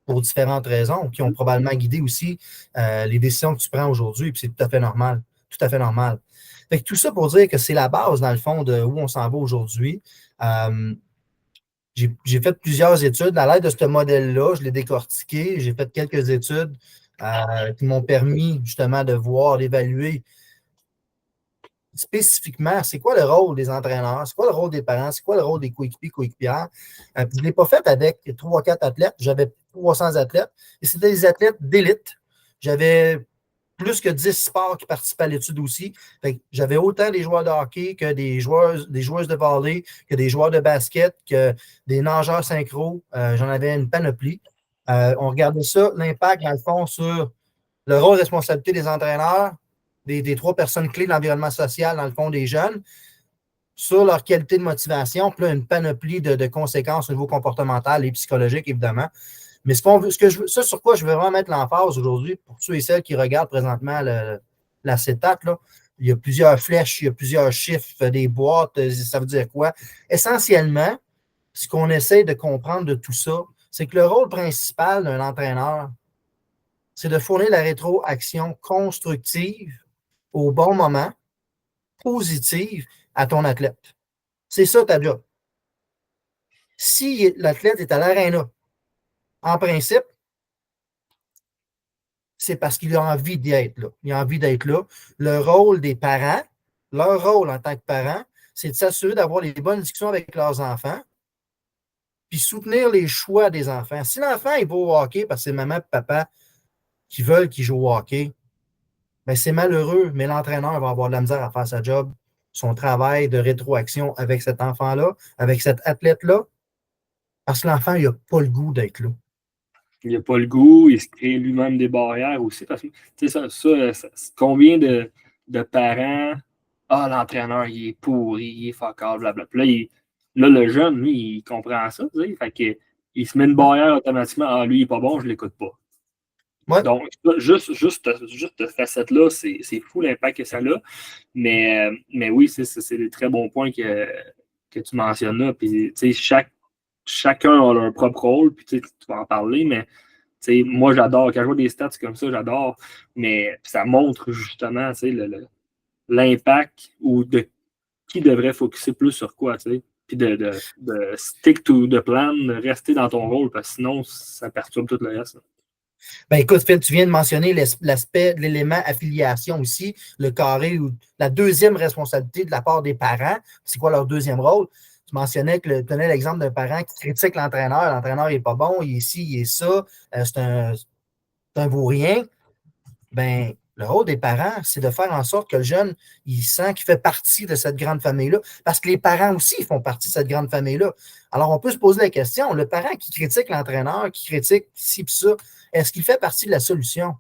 pour différentes raisons, qui ont probablement guidé aussi les décisions que tu prends aujourd'hui, puis c'est tout à fait normal, tout à fait normal. Fait que tout ça pour dire que c'est la base, dans le fond, de où on s'en va aujourd'hui. J'ai fait plusieurs études. À l'aide de ce modèle-là, je l'ai décortiqué. J'ai fait quelques études qui m'ont permis justement de voir, d'évaluer spécifiquement c'est quoi le rôle des entraîneurs, c'est quoi le rôle des parents, c'est quoi le rôle des coéquipiers, coéquipières. Je ne l'ai pas fait avec 3 ou 4 athlètes. J'avais 300 athlètes et c'était des athlètes d'élite. J'avais plus que 10 sports qui participaient à l'étude aussi. J'avais autant des joueurs de hockey que des joueuses de volley, que des joueurs de basket, que des nageurs synchro. J'en avais une panoplie. On regardait ça, l'impact, dans le fond, sur le rôle de responsabilité des entraîneurs, des 3 personnes clés de l'environnement social, dans le fond, des jeunes, sur leur qualité de motivation, puis là, une panoplie de conséquences au niveau comportemental et psychologique, évidemment. Mais ça sur quoi je veux vraiment mettre l'emphase aujourd'hui, pour ceux et celles qui regardent présentement l'acétate, il y a plusieurs flèches, il y a plusieurs chiffres, des boîtes, ça veut dire quoi? Essentiellement, ce qu'on essaie de comprendre de tout ça, c'est que le rôle principal d'un entraîneur, c'est de fournir la rétroaction constructive au bon moment, positive à ton athlète. C'est ça ta job. Si l'athlète est à l'aréna, en principe, c'est parce qu'il a envie d'y être là. Il a envie d'être là. Le rôle des parents, leur rôle en tant que parents, c'est de s'assurer d'avoir les bonnes discussions avec leurs enfants, puis soutenir les choix des enfants. Si l'enfant il va au hockey parce que c'est maman et papa qui veulent qu'il joue au hockey, bien, c'est malheureux, mais l'entraîneur va avoir de la misère à faire sa job, son travail de rétroaction avec cet enfant-là, avec cet athlète-là, parce que l'enfant, il n'a pas le goût d'être là. Il n'a pas le goût, il se crée lui-même des barrières aussi. Parce que, tu sais, combien de parents, l'entraîneur, il est pourri, il est fuck all, blablabla. Puis là, le jeune, lui, il comprend ça, tu sais. Fait que il se met une barrière automatiquement. Ah, lui, il n'est pas bon, je ne l'écoute pas. Ouais. Donc, juste cette facette-là, c'est fou l'impact que ça a. Mais oui, c'est des très bons points que tu mentionnes là. Puis, chacun a leur propre rôle, puis tu vas en parler, mais moi, j'adore. Quand je vois des stats comme ça, j'adore. Mais ça montre justement l'impact ou de qui devrait focuser plus sur quoi, puis de stick to the plan, de rester dans ton rôle, parce que sinon, ça perturbe tout le reste. Ben écoute, Phil, tu viens de mentionner l'aspect de l'élément affiliation aussi, le carré ou la deuxième responsabilité de la part des parents. C'est quoi leur deuxième rôle? Tu mentionnais que tu donnais l'exemple d'un parent qui critique l'entraîneur. L'entraîneur n'est pas bon, il est ci, il est ça, c'est un vaut-rien. Ben, le rôle des parents, c'est de faire en sorte que le jeune, il sent qu'il fait partie de cette grande famille-là. Parce que les parents aussi ils font partie de cette grande famille-là. Alors, on peut se poser la question, le parent qui critique l'entraîneur, qui critique ci et ça, est-ce qu'il fait partie de la solution?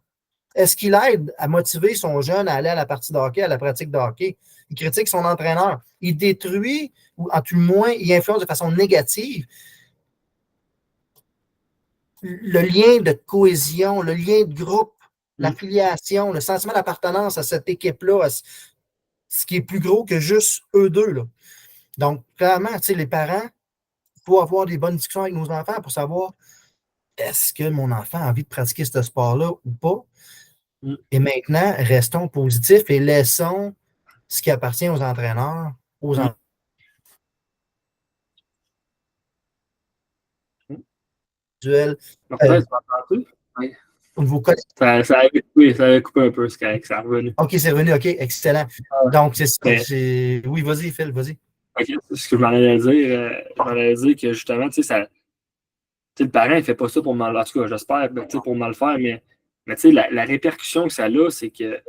Est-ce qu'il aide à motiver son jeune à aller à la partie de hockey, à la pratique de hockey? Il critique son entraîneur. Il détruit, ou en tout le moins, il influence de façon négative le lien de cohésion, le lien de groupe, l'affiliation, le sentiment d'appartenance à cette équipe-là, à ce qui est plus gros que juste eux deux. Là. Donc, clairement, les parents, il faut avoir des bonnes discussions avec nos enfants pour savoir est-ce que mon enfant a envie de pratiquer ce sport-là ou pas. Et maintenant, restons positifs et laissons ce qui appartient aux entraîneurs, aux individuels. Au niveau ça avait coupé un peu, c'est correct, ça est revenu. OK, c'est revenu, OK, excellent. Donc, c'est ça. Oui, vas-y, Phil, vas-y. OK, ce que je m'en allais dire que justement, le parent, il ne fait pas ça pour mal. En tout cas, j'espère pour mal faire, mais la répercussion que ça a, c'est que,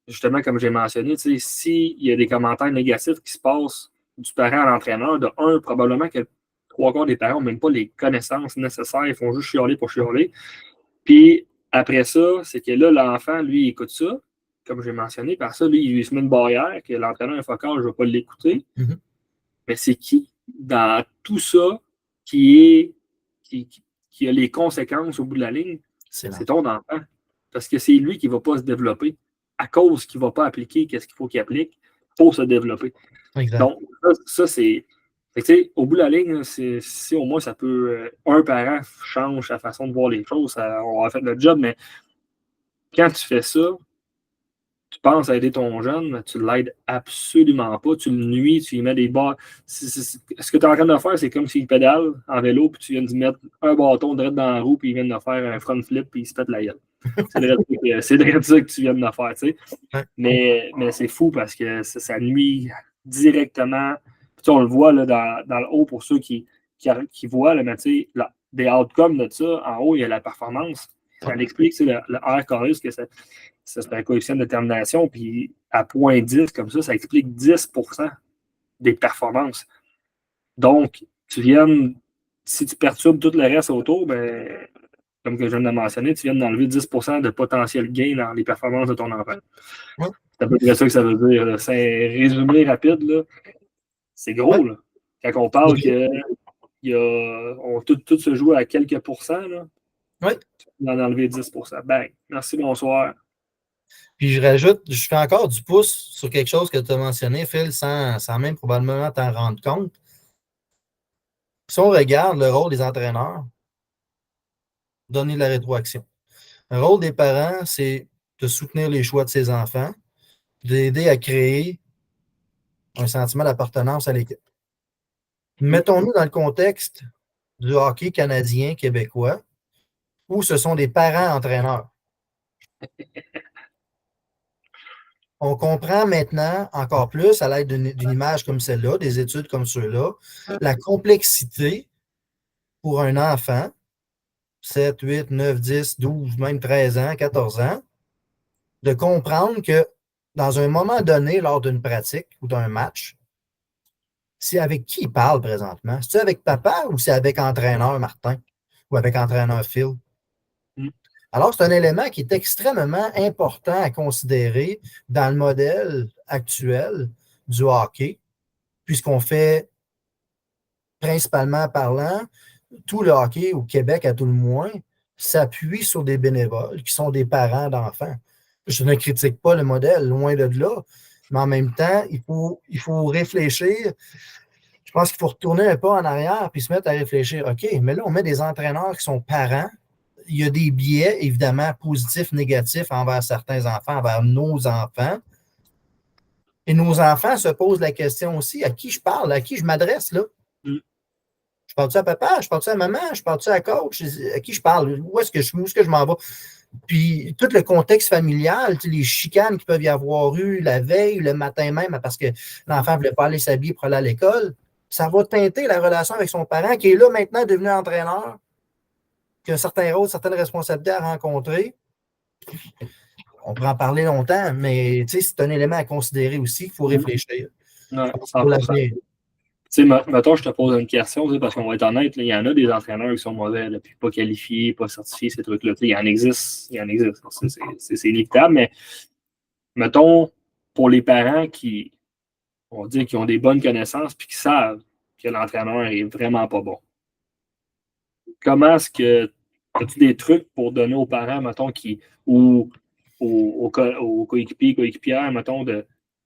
justement, comme j'ai mentionné, s'il y a des commentaires négatifs qui se passent du parent à l'entraîneur, de un, probablement que 3/4 des parents n'ont même pas les connaissances nécessaires, ils font juste chialer pour chialer. Puis après ça, c'est que là, l'enfant, lui, il écoute ça, comme j'ai mentionné, par ça, lui, il se met une barrière, que l'entraîneur est focal, je ne vais pas l'écouter. Mm-hmm. Mais c'est qui, dans tout ça, qui a les conséquences au bout de la ligne? C'est ton enfant. Parce que c'est lui qui ne va pas se développer à cause qu'il ne va pas appliquer qu'est-ce qu'il faut qu'il applique pour se développer. Exact. Donc, ça c'est... au bout de la ligne, si au moins ça peut... un parent change sa façon de voir les choses, on va faire notre job, mais quand tu fais ça, tu penses à aider ton jeune, mais tu ne l'aides absolument pas. Tu le nuis, tu lui mets des barres. Ce que tu es en train de faire, c'est comme s'il pédale en vélo, puis tu viens de mettre un bâton direct dans la roue, puis il vient de faire un front flip, puis il se pète la gueule. C'est direct ça que tu viens de faire, tu sais. Mais c'est fou parce que ça nuit directement. Puis, on le voit là, dans le haut pour ceux qui voient, là, mais des outcomes de ça, en haut, il y a la performance. Ça l'explique, c'est le R carré, que c'est un coefficient de détermination, puis à 0.10, comme ça explique 10% des performances. Donc, si tu perturbes tout le reste autour, ben, comme que je viens de mentionner, tu viens d'enlever 10% de potentiel gain dans les performances de ton enfant. Ouais. C'est à peu près ça que ça veut dire. Là. C'est un résumé rapide. Là. C'est gros. Là. Quand on parle tout se joue à quelques pourcents, là, tu viens d'en enlever 10%. Bang. Merci, bonsoir. Puis je rajoute, je fais encore du pouce sur quelque chose que tu as mentionné, Phil, sans même probablement t'en rendre compte. Si on regarde le rôle des entraîneurs, donner de la rétroaction. Le rôle des parents, c'est de soutenir les choix de ses enfants, d'aider à créer un sentiment d'appartenance à l'équipe. Mettons-nous dans le contexte du hockey canadien, québécois, où ce sont des parents entraîneurs. On comprend maintenant encore plus, à l'aide d'une image comme celle-là, des études comme ceux-là, la complexité pour un enfant, 7, 8, 9, 10, 12, même 13 ans, 14 ans, de comprendre que dans un moment donné, lors d'une pratique ou d'un match, c'est avec qui il parle présentement? C'est-tu avec papa ou c'est avec entraîneur Martin ou avec entraîneur Phil? Alors, c'est un élément qui est extrêmement important à considérer dans le modèle actuel du hockey, puisqu'on fait, principalement parlant, tout le hockey au Québec, à tout le moins, s'appuie sur des bénévoles qui sont des parents d'enfants. Je ne critique pas le modèle, loin de là, mais en même temps, il faut réfléchir. Je pense qu'il faut retourner un peu en arrière puis se mettre à réfléchir. OK, mais là, on met des entraîneurs qui sont parents. Il y a des biais, évidemment, positifs, négatifs envers certains enfants, envers nos enfants. Et nos enfants se posent la question aussi, à qui je parle, à qui je m'adresse, là? Je parle-tu à papa, je parle-tu à maman, je parle-tu à coach, à qui je parle, où est-ce que je m'en vais? Puis tout le contexte familial, les chicanes qu'il peuvent y avoir eu la veille, le matin même, parce que l'enfant ne voulait pas aller s'habiller pour aller à l'école, ça va teinter la relation avec son parent qui est là maintenant devenu entraîneur, qui a un certain rôle, certaines responsabilités à rencontrer. On pourrait en parler longtemps, mais c'est un élément à considérer aussi qu'il faut réfléchir. Ouais, pour l'avenir. Tu sais, mettons, je te pose une question, parce qu'on va être honnête, il y en a des entraîneurs qui sont mauvais, là, puis pas qualifiés, pas certifiés, ces trucs-là. Il y en existe. C'est inévitable, mais mettons, pour les parents qui, on va dire, qui ont des bonnes connaissances puis qui savent que l'entraîneur est vraiment pas bon. Comment est-ce que as-tu des trucs pour donner aux parents, mettons, ou aux coéquipiers, coéquipières, mettons,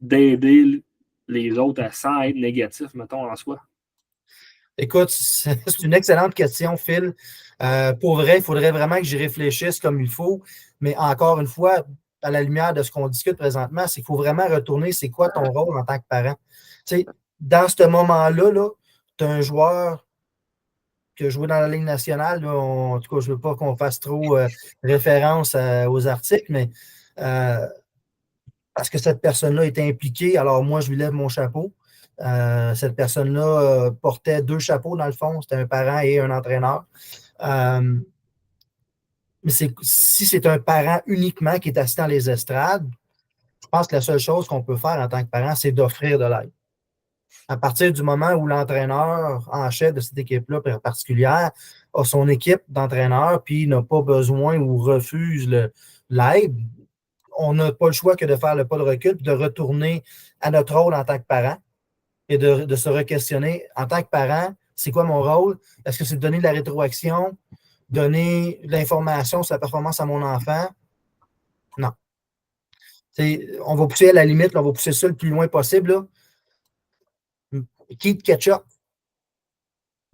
d'aider les autres sans être négatifs, mettons, en soi? Écoute, c'est une excellente question, Phil. Pour vrai, il faudrait vraiment que j'y réfléchisse comme il faut. Mais encore une fois, à la lumière de ce qu'on discute présentement, c'est qu'il faut vraiment retourner, c'est quoi ton rôle en tant que parent? Tu sais, dans ce moment-là, -là, tu as un joueur qui a joué dans la Ligue nationale. Là, en tout cas, je ne veux pas qu'on fasse trop référence aux articles, mais parce que cette personne-là est impliquée, alors moi, je lui lève mon chapeau. Cette personne-là portait 2 chapeaux dans le fond, c'était un parent et un entraîneur. Mais si c'est un parent uniquement qui est assis dans les estrades, je pense que la seule chose qu'on peut faire en tant que parent, c'est d'offrir de l'aide. À partir du moment où l'entraîneur en chef de cette équipe-là particulière a son équipe d'entraîneurs, puis n'a pas besoin ou refuse l'aide, on n'a pas le choix que de faire le pas de recul, puis de retourner à notre rôle en tant que parent et de se re-questionner en tant que parent, c'est quoi mon rôle? Est-ce que c'est de donner de la rétroaction, donner de l'information sur la performance à mon enfant? Non. On va pousser à la limite, là, on va pousser ça le plus loin possible. Là. Keith Ketchup.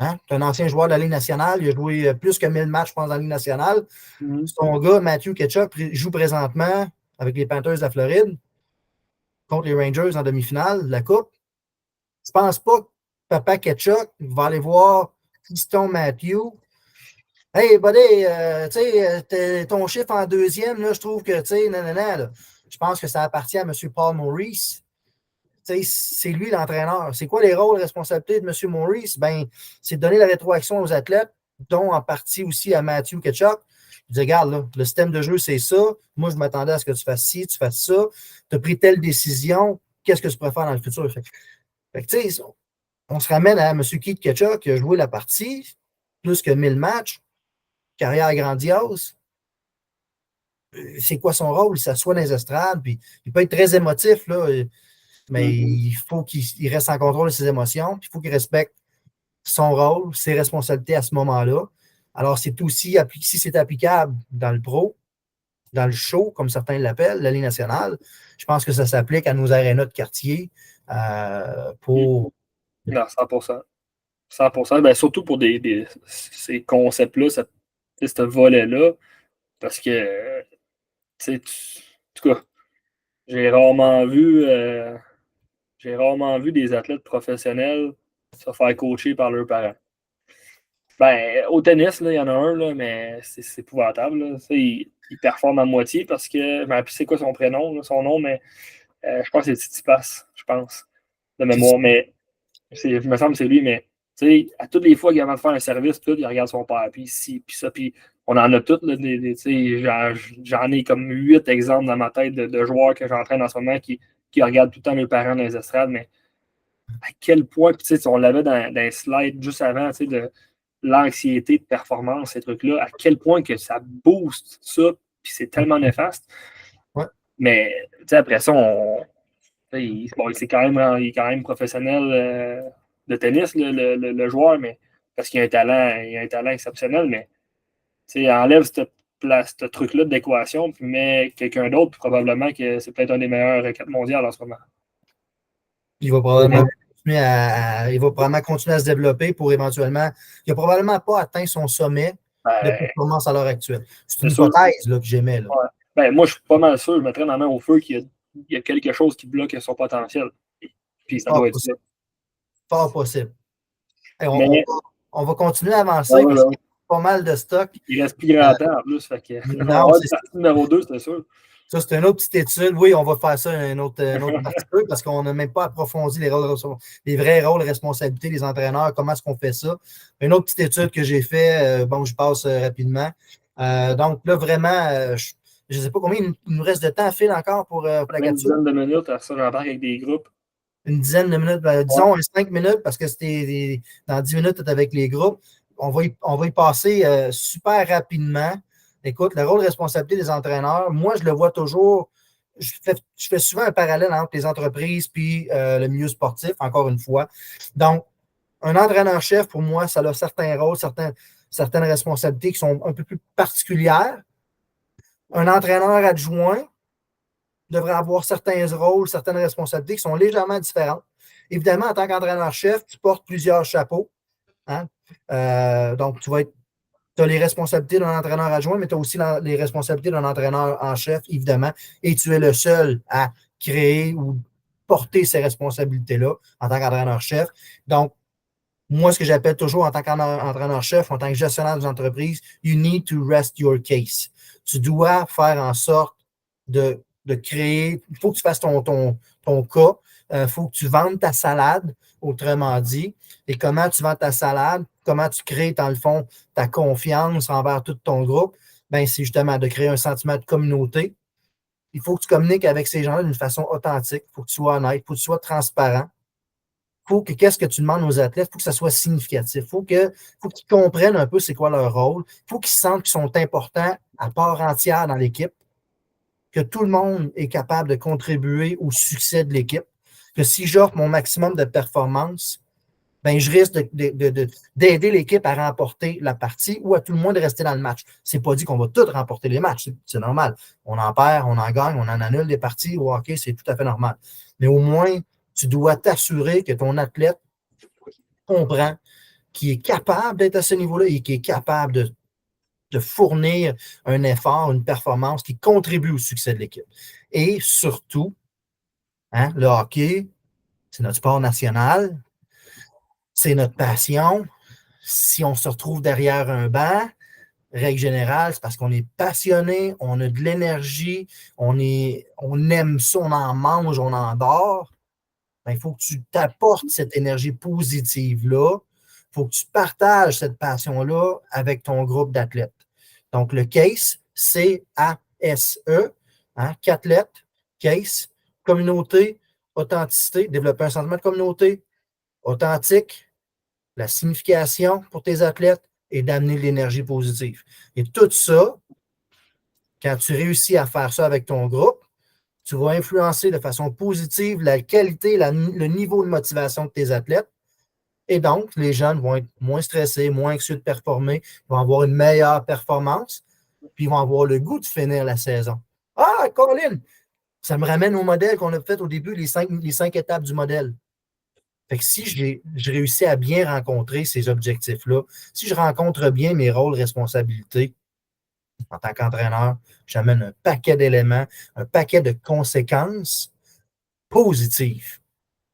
Hein? C'est un ancien joueur de la Ligue nationale. Il a joué plus que 1000 matchs, je pense, dans la Ligue nationale. Son gars, Matthew Ketchup, joue présentement avec les Panthers de la Floride contre les Rangers en demi-finale de la Coupe. Je ne pense pas que Papa Ketchup va aller voir Fiston Matthew. Hey, buddy, ton chiffre en deuxième, là, je trouve que, là, je pense que ça appartient à M. Paul Maurice. C'est lui l'entraîneur. C'est quoi les rôles et responsabilités de M. Maurice? Ben, c'est de donner la rétroaction aux athlètes, dont en partie aussi à Matthew Ketchup. Je dis, regarde, là, le système de jeu, c'est ça. Moi, je m'attendais à ce que tu fasses ci, tu fasses ça. Tu as pris telle décision. Qu'est-ce que tu préfères dans le futur? Fait que, on se ramène à M. Keith Ketchup qui a joué la partie, plus que 1000 matchs, carrière grandiose. C'est quoi son rôle? Il s'assoit dans les estrades, puis il peut être très émotif, là, mais il faut qu'il reste en contrôle de ses émotions, puis il faut qu'il respecte son rôle, ses responsabilités à ce moment-là. Alors, c'est aussi, si c'est applicable dans le pro, dans le show, comme certains l'appellent, la Ligue nationale, je pense que ça s'applique à nos arénas de quartier pour... Non, 100%. 100%. Ben, surtout pour ces concepts-là, ce volet-là, parce que, en tout cas, j'ai rarement vu des athlètes professionnels se faire coacher par leurs parents. Ben, au tennis, il y en a un, là, mais c'est épouvantable. Là. Il performe à moitié parce que. Je ne sais plus c'est quoi son prénom, là, son nom, mais je pense que c'est Tsitsipas, je pense, de mémoire. Mais il me semble que c'est lui, mais à toutes les fois qu'il a de faire un service, il regarde son père, puis ici, puis ça, puis on en a toutes. J'en ai comme 8 exemples dans ma tête de joueurs que j'entraîne en ce moment qui regardent tout le temps leurs parents dans les estrades, mais à quel point, puis on l'avait dans un slide juste avant, de l'anxiété de performance, ces trucs-là, à quel point que ça booste ça, puis c'est tellement néfaste. Ouais. Mais après ça, il est quand même professionnel de tennis, le joueur, mais parce qu'il y a un talent exceptionnel, mais enlève ce truc-là d'équation, puis mets quelqu'un d'autre, puis probablement que c'est peut-être un des meilleurs raquettes mondiales en ce moment. Il va probablement continuer à se développer pour éventuellement. Il n'a probablement pas atteint son sommet de performance à l'heure actuelle. C'est une hypothèse là, que j'aimais. Là. Ouais. Moi, je suis pas mal sûr, je mettrais ma main au feu qu'il y a quelque chose qui bloque son potentiel. Puis ça doit être ça. Pas possible. Hey, on va continuer à avancer parce qu'il y a pas mal de stock. Il reste plus grand temps en plus. Fait que non, c'est partie numéro 2, c'est sûr. Ça, c'est une autre petite étude. Oui, on va faire ça un autre petit peu parce qu'on n'a même pas approfondi les vrais rôles et responsabilités des entraîneurs. Comment est-ce qu'on fait ça? Une autre petite étude que j'ai fait, je passe rapidement. Donc là, vraiment, je ne sais pas combien il nous reste de temps, Phil, encore pour la capture. Une dizaine de minutes, à ça, j'embarque avec des groupes. Une dizaine de minutes, disons 5 minutes, parce que dans 10 minutes, tu es avec les groupes. On va y passer super rapidement. Écoute, le rôle de responsabilité des entraîneurs, moi, je le vois toujours. Je fais souvent un parallèle entre les entreprises et le milieu sportif, encore une fois. Donc, un entraîneur-chef, pour moi, ça a certains rôles, certaines responsabilités qui sont un peu plus particulières. Un entraîneur adjoint devrait avoir certains rôles, certaines responsabilités qui sont légèrement différentes. Évidemment, en tant qu'entraîneur-chef, tu portes plusieurs chapeaux. Hein? Donc, tu as les responsabilités d'un entraîneur adjoint, mais tu as aussi les responsabilités d'un entraîneur en chef, évidemment, et tu es le seul à créer ou porter ces responsabilités-là en tant qu'entraîneur-chef. Donc, moi, ce que j'appelle toujours en tant qu'entraîneur-chef, en tant que gestionnaire des entreprises, you need to rest your case. Tu dois faire en sorte de créer, il faut que tu fasses ton cas, il faut que tu vendes ta salade, autrement dit. Et comment tu vends ta salade, comment tu crées, dans le fond, ta confiance envers tout ton groupe, ben, c'est justement de créer un sentiment de communauté. Il faut que tu communiques avec ces gens-là d'une façon authentique, il faut que tu sois honnête, il faut que tu sois transparent. Qu'est-ce que tu demandes aux athlètes, il faut que ça soit significatif. Il faut qu'ils comprennent un peu c'est quoi leur rôle. Il faut qu'ils sentent qu'ils sont importants à part entière dans l'équipe, que tout le monde est capable de contribuer au succès de l'équipe, que si j'offre mon maximum de performance, ben, je risque d'aider l'équipe à remporter la partie ou à tout le monde de rester dans le match. Ce n'est pas dit qu'on va tous remporter les matchs, c'est normal. On en perd, on en gagne, on en annule des parties au hockey, c'est tout à fait normal. Mais au moins, tu dois t'assurer que ton athlète comprend qu'il est capable d'être à ce niveau-là et qu'il est capable de fournir un effort, une performance qui contribue au succès de l'équipe. Et surtout, hein, le hockey, c'est notre sport national, c'est notre passion. Si on se retrouve derrière un banc, règle générale, c'est parce qu'on est passionné, on a de l'énergie, on aime ça, on en mange, on en dort. Ben, il faut que tu t'apportes cette énergie positive-là. Il faut que tu partages cette passion-là avec ton groupe d'athlètes. Donc, le CASE, C-A-S-E, hein, 4 lettres, CASE, communauté, authenticité, développer un sentiment de communauté, authentique, la signification pour tes athlètes et d'amener de l'énergie positive. Et tout ça, quand tu réussis à faire ça avec ton groupe, tu vas influencer de façon positive la qualité, le niveau de motivation de tes athlètes. Et donc, les jeunes vont être moins stressés, moins anxieux de performer, ils vont avoir une meilleure performance, puis ils vont avoir le goût de finir la saison. Ah, Colin, ça me ramène au modèle qu'on a fait au début, les cinq étapes du modèle. Fait que si je réussis à bien rencontrer ces objectifs-là, si je rencontre bien mes rôles, responsabilités, en tant qu'entraîneur, j'amène un paquet d'éléments, un paquet de conséquences positives,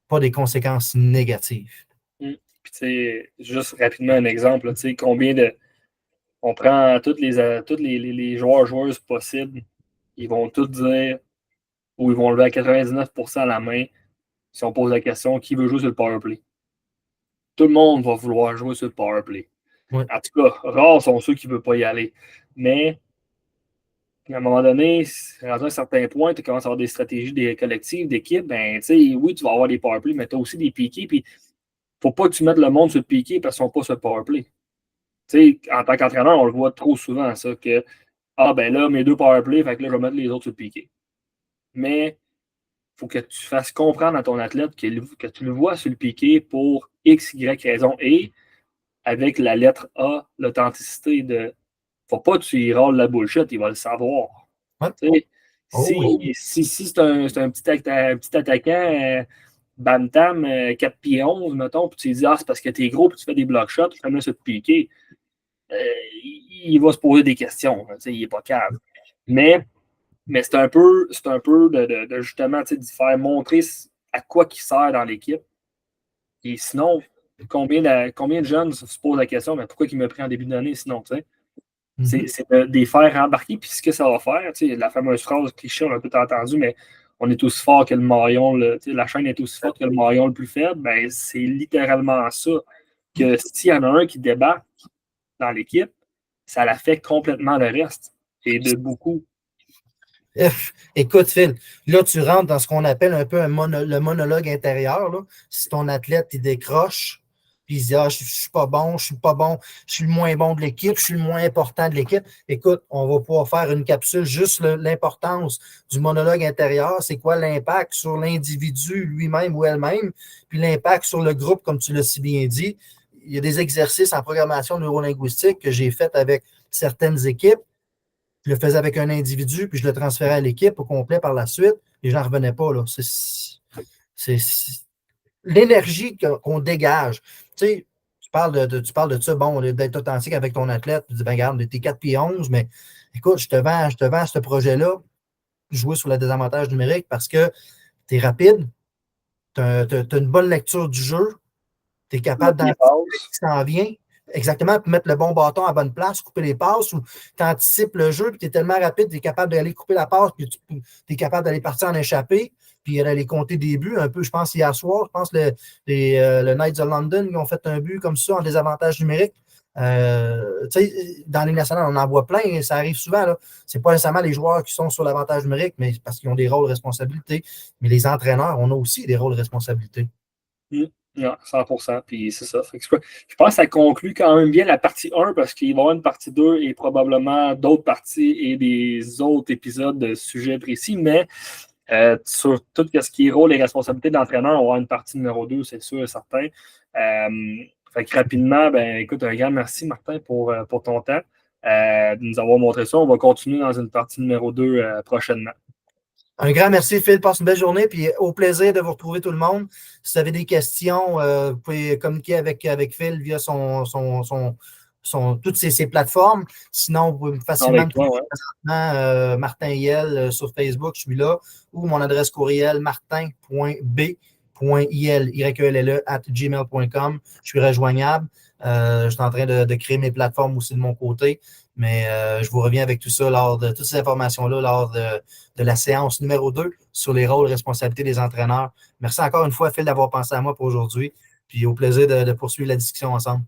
pas des conséquences négatives. Puis, tu sais, juste rapidement un exemple, tu sais, on prend tous les joueuses possibles, ils vont tous dire, ou ils vont lever à 99% la main si on pose la question qui veut jouer sur le powerplay. Tout le monde va vouloir jouer sur le powerplay. Oui. En tout cas, rares sont ceux qui ne veulent pas y aller. Mais à un moment donné, à un certain point, tu commences à avoir des stratégies collectives, d'équipe, ben, oui, tu vas avoir des powerplays, mais tu as aussi des piqués. Puis, il ne faut pas que tu mettes le monde sur le piqué parce qu'ils ne sont pas sur le powerplay. En tant qu'entraîneur, on le voit trop souvent, ça, que ben là, mes 2 powerplays, fait que là, je vais mettre les autres sur le piqué. Mais il faut que tu fasses comprendre à ton athlète que tu le vois sur le piqué pour X, Y raison. Et avec la lettre A, l'authenticité de. Faut pas que tu y râles la bullshit, il va le savoir. Ouais. Si c'est un petit attaquant, Bantam, 4 pieds 11, mettons, puis tu lui dis, c'est parce que t'es gros, puis tu fais des block shots, tu fais ça te piquer. Il va se poser des questions. Il n'est pas calme. Mais c'est un peu de justement de faire montrer à quoi il sert dans l'équipe. Et sinon, combien de jeunes se posent la question, mais pourquoi il me pris en début d'année sinon, tu sais? C'est de les faire embarquer, puis ce que ça va faire, la fameuse phrase cliché, on l'a tout entendu, mais on est aussi fort que le maillon, la chaîne est aussi forte que le maillon le plus faible, ben, c'est littéralement ça. Que s'il y en a un qui débarque dans l'équipe, ça l'affecte complètement le reste. Et de beaucoup. Écoute, Phil, là, tu rentres dans ce qu'on appelle un peu le monologue intérieur. Là. Si ton athlète, il décroche, puis il se dit, je suis pas bon, je suis pas bon, je suis le moins bon de l'équipe, je suis le moins important de l'équipe. Écoute, on va pouvoir faire une capsule juste l'importance du monologue intérieur. C'est quoi l'impact sur l'individu lui-même ou elle-même, puis l'impact sur le groupe, comme tu l'as si bien dit. Il y a des exercices en programmation neurolinguistique que j'ai fait avec certaines équipes. Je le faisais avec un individu, puis je le transférais à l'équipe au complet par la suite, et j'en revenais pas. Là. C'est l'énergie qu'on dégage. Tu sais, tu parles de ça, bon, d'être authentique avec ton athlète. Tu dis, ben, regarde, t'es 4 pieds 11, mais écoute, je te vends ce projet-là, jouer sur le désavantage numérique parce que tu es rapide, tu as une bonne lecture du jeu, tu es capable d'anticiper ce qui s'en vient. Exactement, puis mettre le bon bâton à la bonne place, couper les passes, ou tu anticipes le jeu, puis tu es tellement rapide, tu es capable d'aller couper la passe, puis tu es capable d'aller partir en échappée, puis d'aller compter des buts un peu. Je pense hier soir, je pense le Knights of London, ils ont fait un but comme ça en désavantage numérique. Dans les nationales, on en voit plein, ça arrive souvent. Ce n'est pas nécessairement les joueurs qui sont sur l'avantage numérique, mais parce qu'ils ont des rôles de responsabilité. Mais les entraîneurs, on a aussi des rôles de responsabilité. Non, 100%. Puis c'est ça. Je pense que ça conclut quand même bien la partie 1 parce qu'il va y avoir une partie 2 et probablement d'autres parties et des autres épisodes de sujets précis. Mais sur tout ce qui est rôle et responsabilité d'entraîneur, on va avoir une partie numéro 2, c'est sûr et certain. Fait que rapidement, écoute, un grand merci, Martin, pour ton temps, de nous avoir montré ça. On va continuer dans une partie numéro 2 prochainement. Un grand merci, Phil. Passe une belle journée. Puis au plaisir de vous retrouver tout le monde. Si vous avez des questions, vous pouvez communiquer avec Phil via toutes ces plateformes. Sinon, vous pouvez facilement me trouver Martin Hiel sur Facebook, je suis là, ou mon adresse courriel martin.b.ielle@gmail.com. Je suis rejoignable. Je suis en train de créer mes plateformes aussi de mon côté. Mais je vous reviens avec tout ça lors de toutes ces informations-là lors de la séance numéro 2 sur les rôles et responsabilités des entraîneurs. Merci encore une fois, Phil, d'avoir pensé à moi pour aujourd'hui. Puis au plaisir de poursuivre la discussion ensemble.